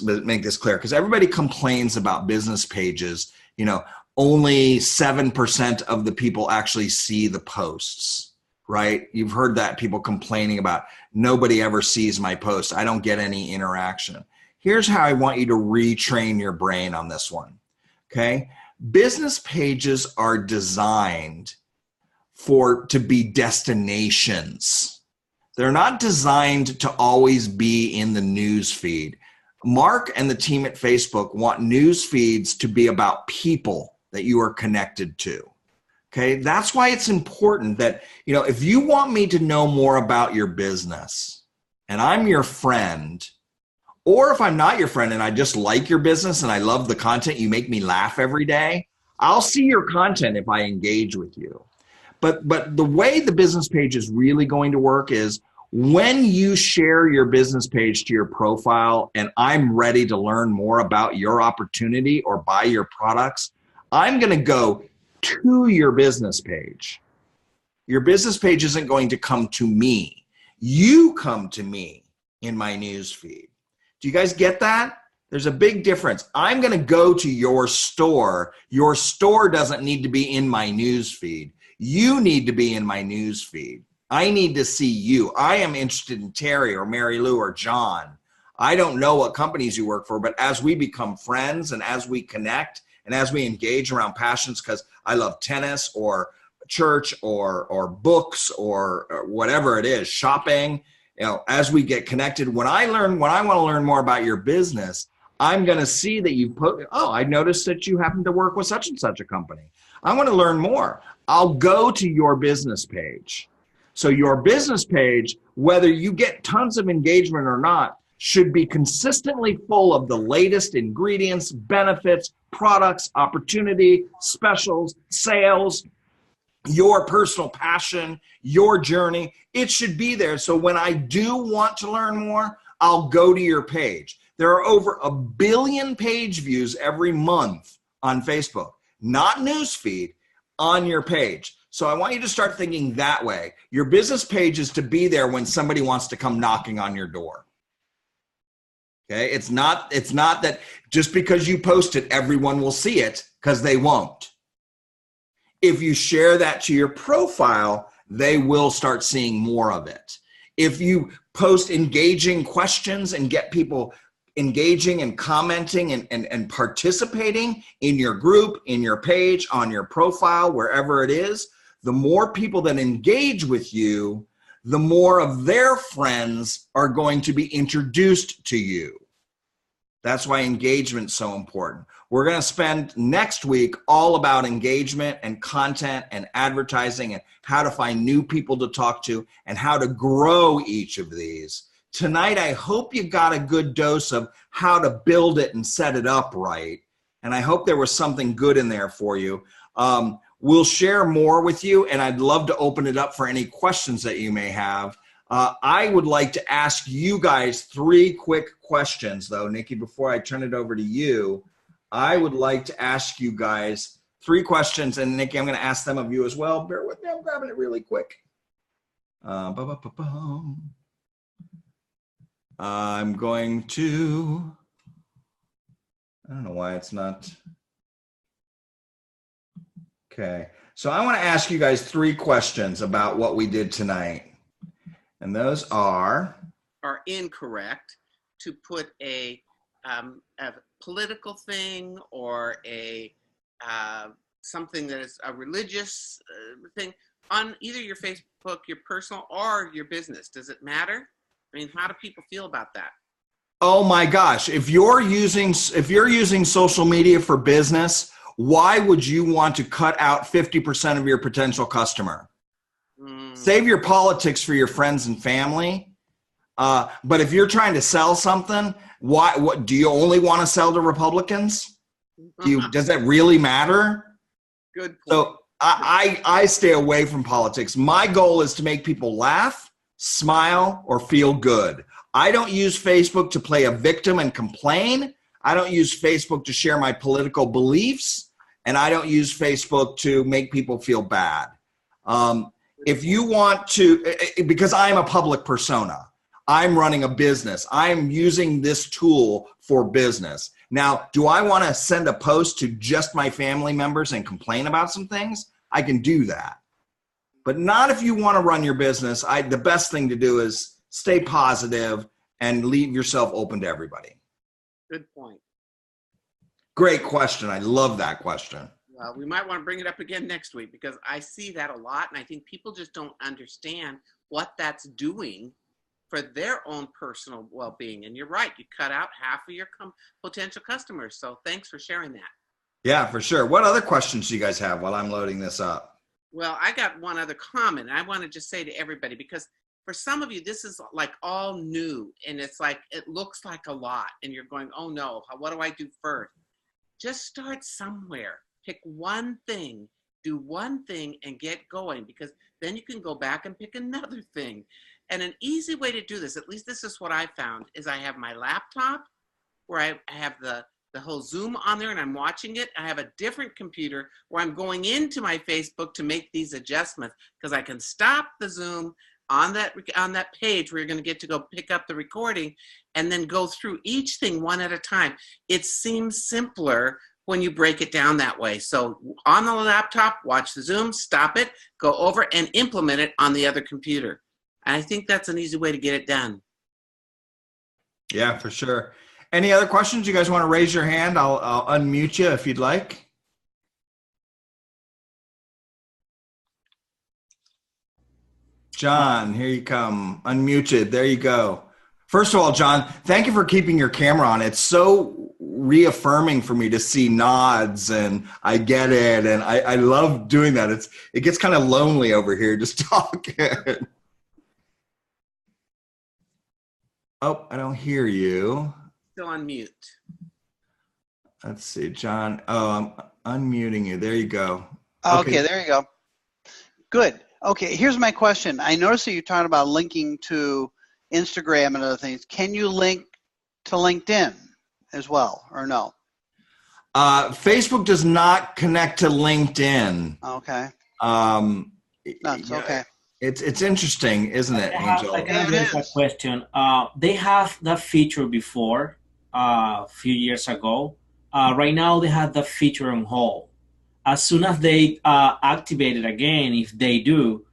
clear, because everybody complains about business pages. You know, only 7% of the people actually see the posts, right? You've heard that, people complaining about nobody ever sees my post. I don't get any interaction. Here's how I want you to retrain your brain on this one. Okay, business pages are designed to be destinations. They're not designed to always be in the news feed. Mark and the team at Facebook want news feeds to be about people that you are connected to. Okay, that's why it's important that, you know, if you want me to know more about your business and I'm your friend, or if I'm not your friend and I just like your business and I love the content, you make me laugh every day, I'll see your content if I engage with you. But the way the business page is really going to work is when you share your business page to your profile and I'm ready to learn more about your opportunity or buy your products, I'm going to go to your business page. Your business page isn't going to come to me. You come to me in my news feed. Do you guys get that? There's a big difference. I'm going to go to your store. Your store doesn't need to be in my news feed. You need to be in my news feed. I need to see you. I am interested in Terry or Mary Lou or John. I don't know what companies you work for, but as we become friends and as we connect and as we engage around passions, because I love tennis or church or books or whatever it is, shopping, you know, as we get connected, when I want to learn more about your business, I'm going to see that you put, oh, I noticed that you happen to work with such and such a company. I want to learn more. I'll go to your business page. So your business page, whether you get tons of engagement or not, should be consistently full of the latest ingredients, benefits, products, opportunity, specials, sales, your personal passion, your journey. It should be there. So when I do want to learn more, I'll go to your page. There are over 1 billion page views every month on Facebook, not newsfeed, on your page. So I want you to start thinking that way. Your business page is to be there when somebody wants to come knocking on your door. Okay, it's not that just because you post it, everyone will see it, because they won't. If you share that to your profile, they will start seeing more of it. If you post engaging questions and get people engaging and commenting and participating in your group, in your page, on your profile, wherever it is, the more people that engage with you, the more of their friends are going to be introduced to you. That's why engagement's so important. We're going to spend next week all about engagement and content and advertising and how to find new people to talk to and how to grow each of these. Tonight, I hope you got a good dose of how to build it and set it up right. And I hope there was something good in there for you. We'll share more with you, and I'd love to open it up for any questions that you may have. I would like to ask you guys 3 quick questions, though, Nikki, before I turn it over to you. I would like to ask you guys 3 questions, and Nikki, I'm going to ask them of you as well. Bear with me. I'm grabbing it really quick. I'm going to, I don't know why it's not. Okay. So I want to ask you guys 3 questions about what we did tonight. And those are incorrect to put a political thing or a something that is a religious thing on either your Facebook, your personal, or your business. Does it matter? I mean, how do people feel about that? Oh my gosh, if you're using social media for business, why would you want to cut out 50% of your potential customer? Save your politics for your friends and family. But if you're trying to sell something, what do you only want to sell to Republicans? Does that really matter? Good point. So I stay away from politics. My goal is to make people laugh, smile, or feel good. I don't use Facebook to play a victim and complain. I don't use Facebook to share my political beliefs, and I don't use Facebook to make people feel bad. If you want to, because I'm a public persona, I'm running a business. I'm using this tool for business. Now, do I want to send a post to just my family members and complain about some things? I can do that. But not if you want to run your business. The best thing to do is stay positive and leave yourself open to everybody. Good point. Great question. I love that question. Well, we might want to bring it up again next week because I see that a lot, and I think people just don't understand what that's doing for their own personal well-being. And you're right, you cut out half of your potential customers. So thanks for sharing that. Yeah, for sure. What other questions do you guys have while I'm loading this up? Well, I got one other comment. I want to just say to everybody, because for some of you, this is like all new, and it's like, it looks like a lot, and you're going, oh no, what do I do first? Just start somewhere. Pick one thing, do one thing, and get going, because then you can go back and pick another thing. And an easy way to do this, at least this is what I found, is I have my laptop where I have the whole Zoom on there and I'm watching it. I have a different computer where I'm going into my Facebook to make these adjustments, because I can stop the Zoom on that page where you're going to get to go pick up the recording and then go through each thing one at a time. It seems simpler when you break it down that way. So on the laptop, watch the Zoom, stop it, go over and implement it on the other computer. And I think that's an easy way to get it done. Yeah, for sure. Any other questions? You guys want to raise your hand? I'll unmute you if you'd like. John, here you come. Unmuted. There you go. First of all, John, thank you for keeping your camera on. It's so reaffirming for me to see nods, and I get it. And I love doing that. It gets kind of lonely over here just talking. Oh, I don't hear you. Still on mute. Let's see, John. Oh, I'm unmuting you. There you go. Okay, there you go. Good. Okay, here's my question. I noticed that you're talking about linking to Instagram and other things. Can you link to LinkedIn as well, or no? Facebook does not connect to LinkedIn. Okay. Okay. It's interesting, isn't it, Angel? I can address that question. They have that feature before, a few years ago. Right now, they have that feature on hold. As soon as they activate it again, if they do,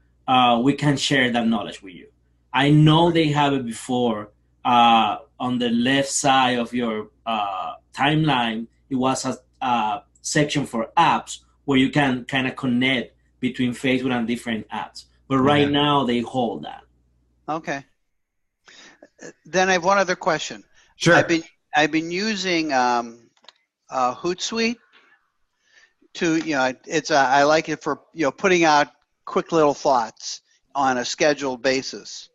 we can share that knowledge with you. I know they have it before. On the left side of your timeline, it was a section for apps where you can kind of connect between Facebook and different apps. But right now, they hold that. Okay. Then I have one other question. Sure. I've been using Hootsuite to, I like it for, putting out quick little thoughts on a scheduled basis.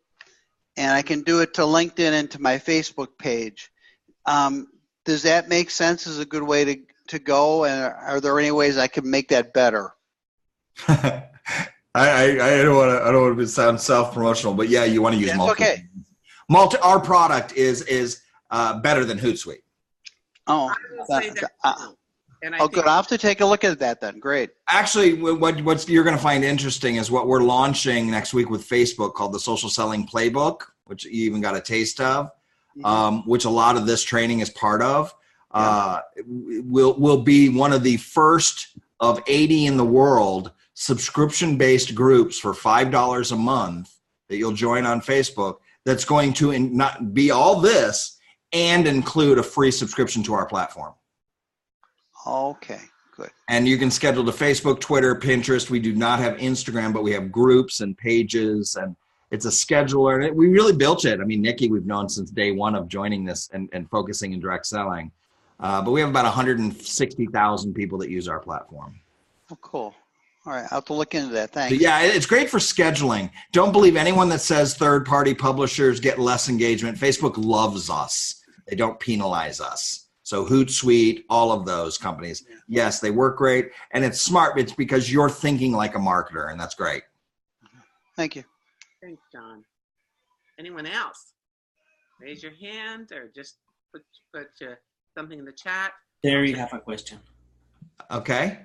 And I can do it to LinkedIn and to my Facebook page. Does that make sense as a good way to go? And are there any ways I can make that better? I don't want to sound self-promotional, but yeah, you want to use multiple. Okay. Our product is better than Hootsuite. Oh, And I Oh, think, good. I'll have to take a look at that then. Great. Actually, what you're going to find interesting is what we're launching next week with Facebook called the Social Selling Playbook, which you even got a taste of, which a lot of this training is part of. Will be one of the first of 80 in the world subscription-based groups for $5 a month that you'll join on Facebook. That's going to not be all this and include a free subscription to our platform. Okay, good. And you can schedule to Facebook, Twitter, Pinterest. We do not have Instagram, but we have groups and pages, and it's a scheduler. And we really built it. I mean, Nikki, we've known since day one of joining this and focusing in direct selling. But we have about 160,000 people that use our platform. Oh, cool. All right, I'll have to look into that. Thanks. But yeah, it's great for scheduling. Don't believe anyone that says third-party publishers get less engagement. Facebook loves us. They don't penalize us. So Hootsuite, all of those companies, yes, they work great. And it's smart. It's because you're thinking like a marketer, and that's great. Thank you. thanks, John. Anyone else? Raise your hand or just put something in the chat. There you have a question. Okay.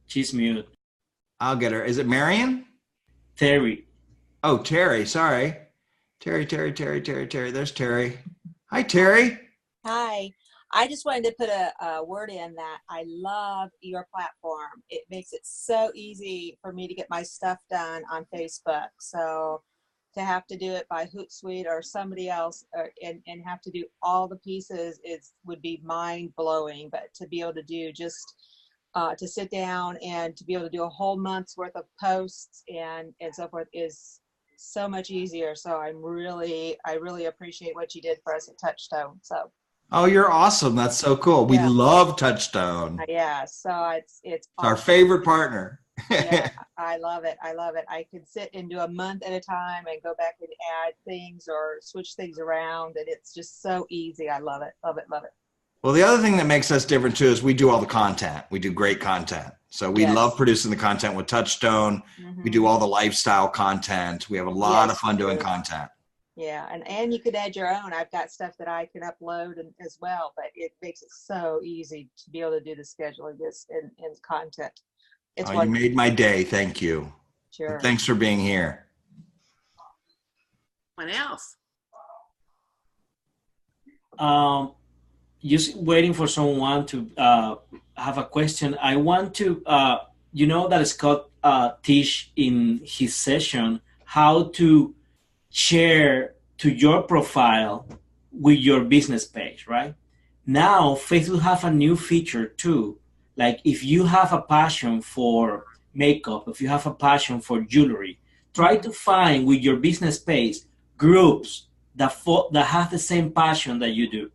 She's mute. I'll get her. Is it Marion? Terry. Oh, Terry. Sorry. Terry. There's Terry. Hi, Terry. Hi. I just wanted to put a word in that I love your platform. It makes it so easy for me to get my stuff done on Facebook. So to have to do it by Hootsuite or somebody else and have to do all the pieces would be mind blowing. But to be able to do just to sit down and to be able to do a whole month's worth of posts and so forth is so much easier. So I really appreciate what you did for us at Touchstone. So. Oh, you're awesome. That's so cool. We love Touchstone. Yeah, so it's our favorite partner. Yeah, I love it. I can sit and do a month at a time and go back and add things or switch things around, and it's just so easy. I love it. Well, the other thing that makes us different too is we do all the content. We do great content. So we love producing the content with Touchstone. We do all the lifestyle content. We have a lot of fun doing content. Yeah, and you could add your own. I've got stuff that I can upload as well, but it makes it so easy to be able to do the scheduling this and content. It's you made my day. Thank you. Sure. And thanks for being here. What else? Just waiting for someone to have a question. I want to, you know that Scott teach in his session how to share to your profile with your business page, right? Now, Facebook have a new feature too. Like if you have a passion for makeup, if you have a passion for jewelry, try to find with your business page groups that have the same passion that you do.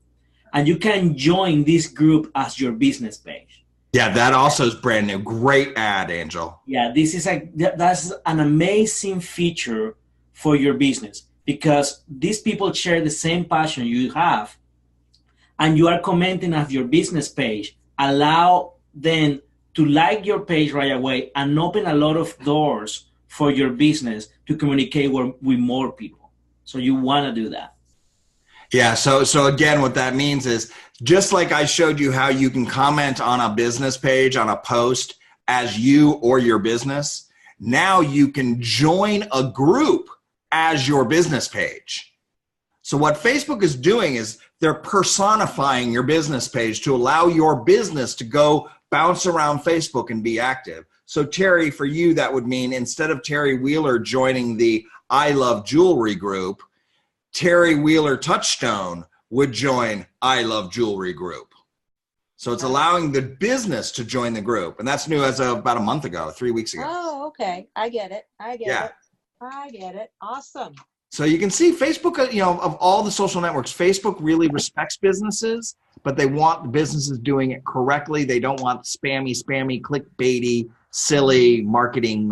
And you can join this group as your business page. Yeah, that also is brand new. Great ad, Angel. Yeah, that's an amazing feature for your business because these people share the same passion you have and you are commenting on your business page. Allow them to like your page right away and open a lot of doors for your business to communicate with more people. So you want to do that. Yeah, so again, what that means is just like I showed you how you can comment on a business page, on a post as you or your business, now you can join a group as your business page. So what Facebook is doing is they're personifying your business page to allow your business to go bounce around Facebook and be active. So Terry, for you, that would mean instead of Terry Wheeler joining the I Love Jewelry group, Terry Wheeler Touchstone would join I Love Jewelry group. So it's allowing the business to join the group. And that's new as of about a month ago, 3 weeks ago. Oh, okay. I get it. I get it. Awesome. So you can see Facebook, of all the social networks, Facebook really respects businesses, but they want the businesses doing it correctly. They don't want spammy, clickbaity, silly marketing,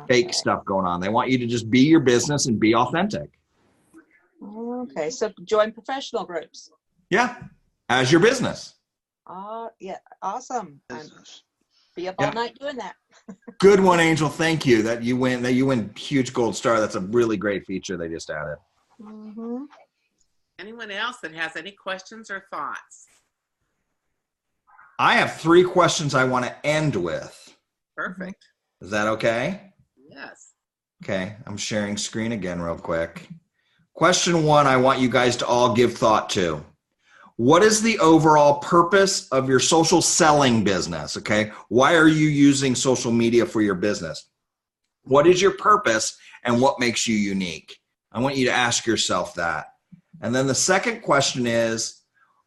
fake stuff going on. They want you to just be your business and be authentic. Okay. So join professional groups. Yeah. As your business. Yeah. Awesome. Business. Be up all night doing that. Good one, Angel. Thank you. That you win huge gold star. That's a really great feature they just added. Anyone else that has any questions or thoughts? I have 3 questions I want to end with. Perfect. Is that okay? Yes. Okay, I'm sharing screen again real quick. Question 1, I want you guys to all give thought to. What is the overall purpose of your social selling business? Okay, why are you using social media for your business? What is your purpose and what makes you unique? I want you to ask yourself that. And then the second question is,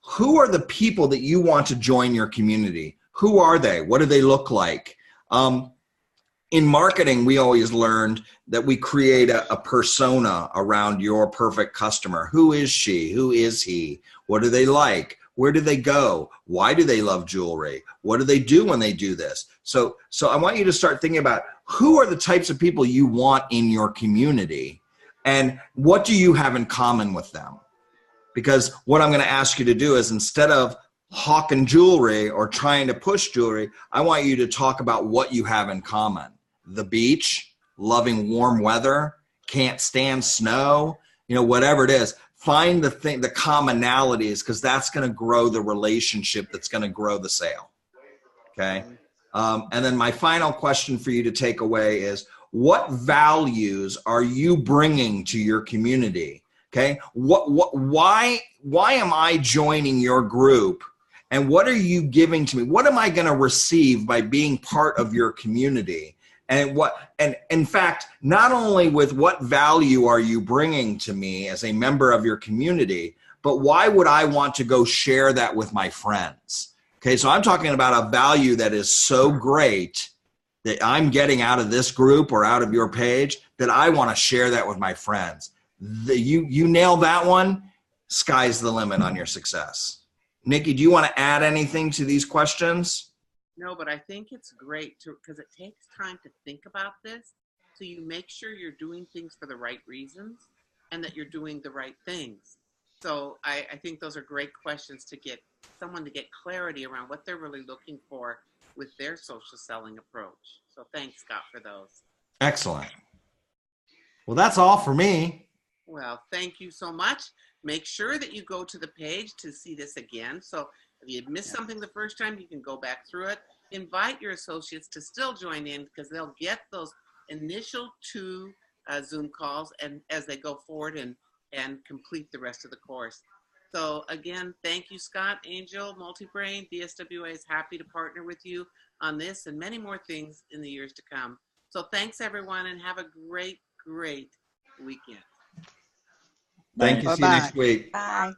who are the people that you want to join your community? Who are they? What do they look like? In marketing, we always learned that we create a persona around your perfect customer. Who is she? Who is he? What do they like? Where do they go? Why do they love jewelry? What do they do when they do this? So I want you to start thinking about who are the types of people you want in your community and what do you have in common with them? Because what I'm going to ask you to do is, instead of hawking jewelry or trying to push jewelry, I want you to talk about what you have in common. The beach, loving warm weather, can't stand snow, whatever it is. Find the commonalities, because that's going to grow the relationship that's going to grow the sale. Okay. And then my final question for you to take away is, what values are you bringing to your community? Okay. Why am I joining your group? And what are you giving to me? What am I going to receive by being part of your community? And in fact, not only with what value are you bringing to me as a member of your community, but why would I want to go share that with my friends? Okay, so I'm talking about a value that is so great that I'm getting out of this group or out of your page that I want to share that with my friends. You nail that one, sky's the limit on your success. Nikki, do you want to add anything to these questions? No, but I think it's great because it takes time to think about this. So you make sure you're doing things for the right reasons and that you're doing the right things. So I think those are great questions to get someone to get clarity around what they're really looking for with their social selling approach. So thanks, Scott, for those. Excellent. Well, that's all for me. Well, thank you so much. Make sure that you go to the page to see this again. So if you missed something the first time, you can go back through it. Invite your associates to still join in, because they'll get those initial 2 Zoom calls and as they go forward and complete the rest of the course. So again, thank you, Scott, Angel, Multibrain. DSWA is happy to partner with you on this and many more things in the years to come. So thanks, everyone, and have a great, great weekend. Thank you. See you next week. Bye.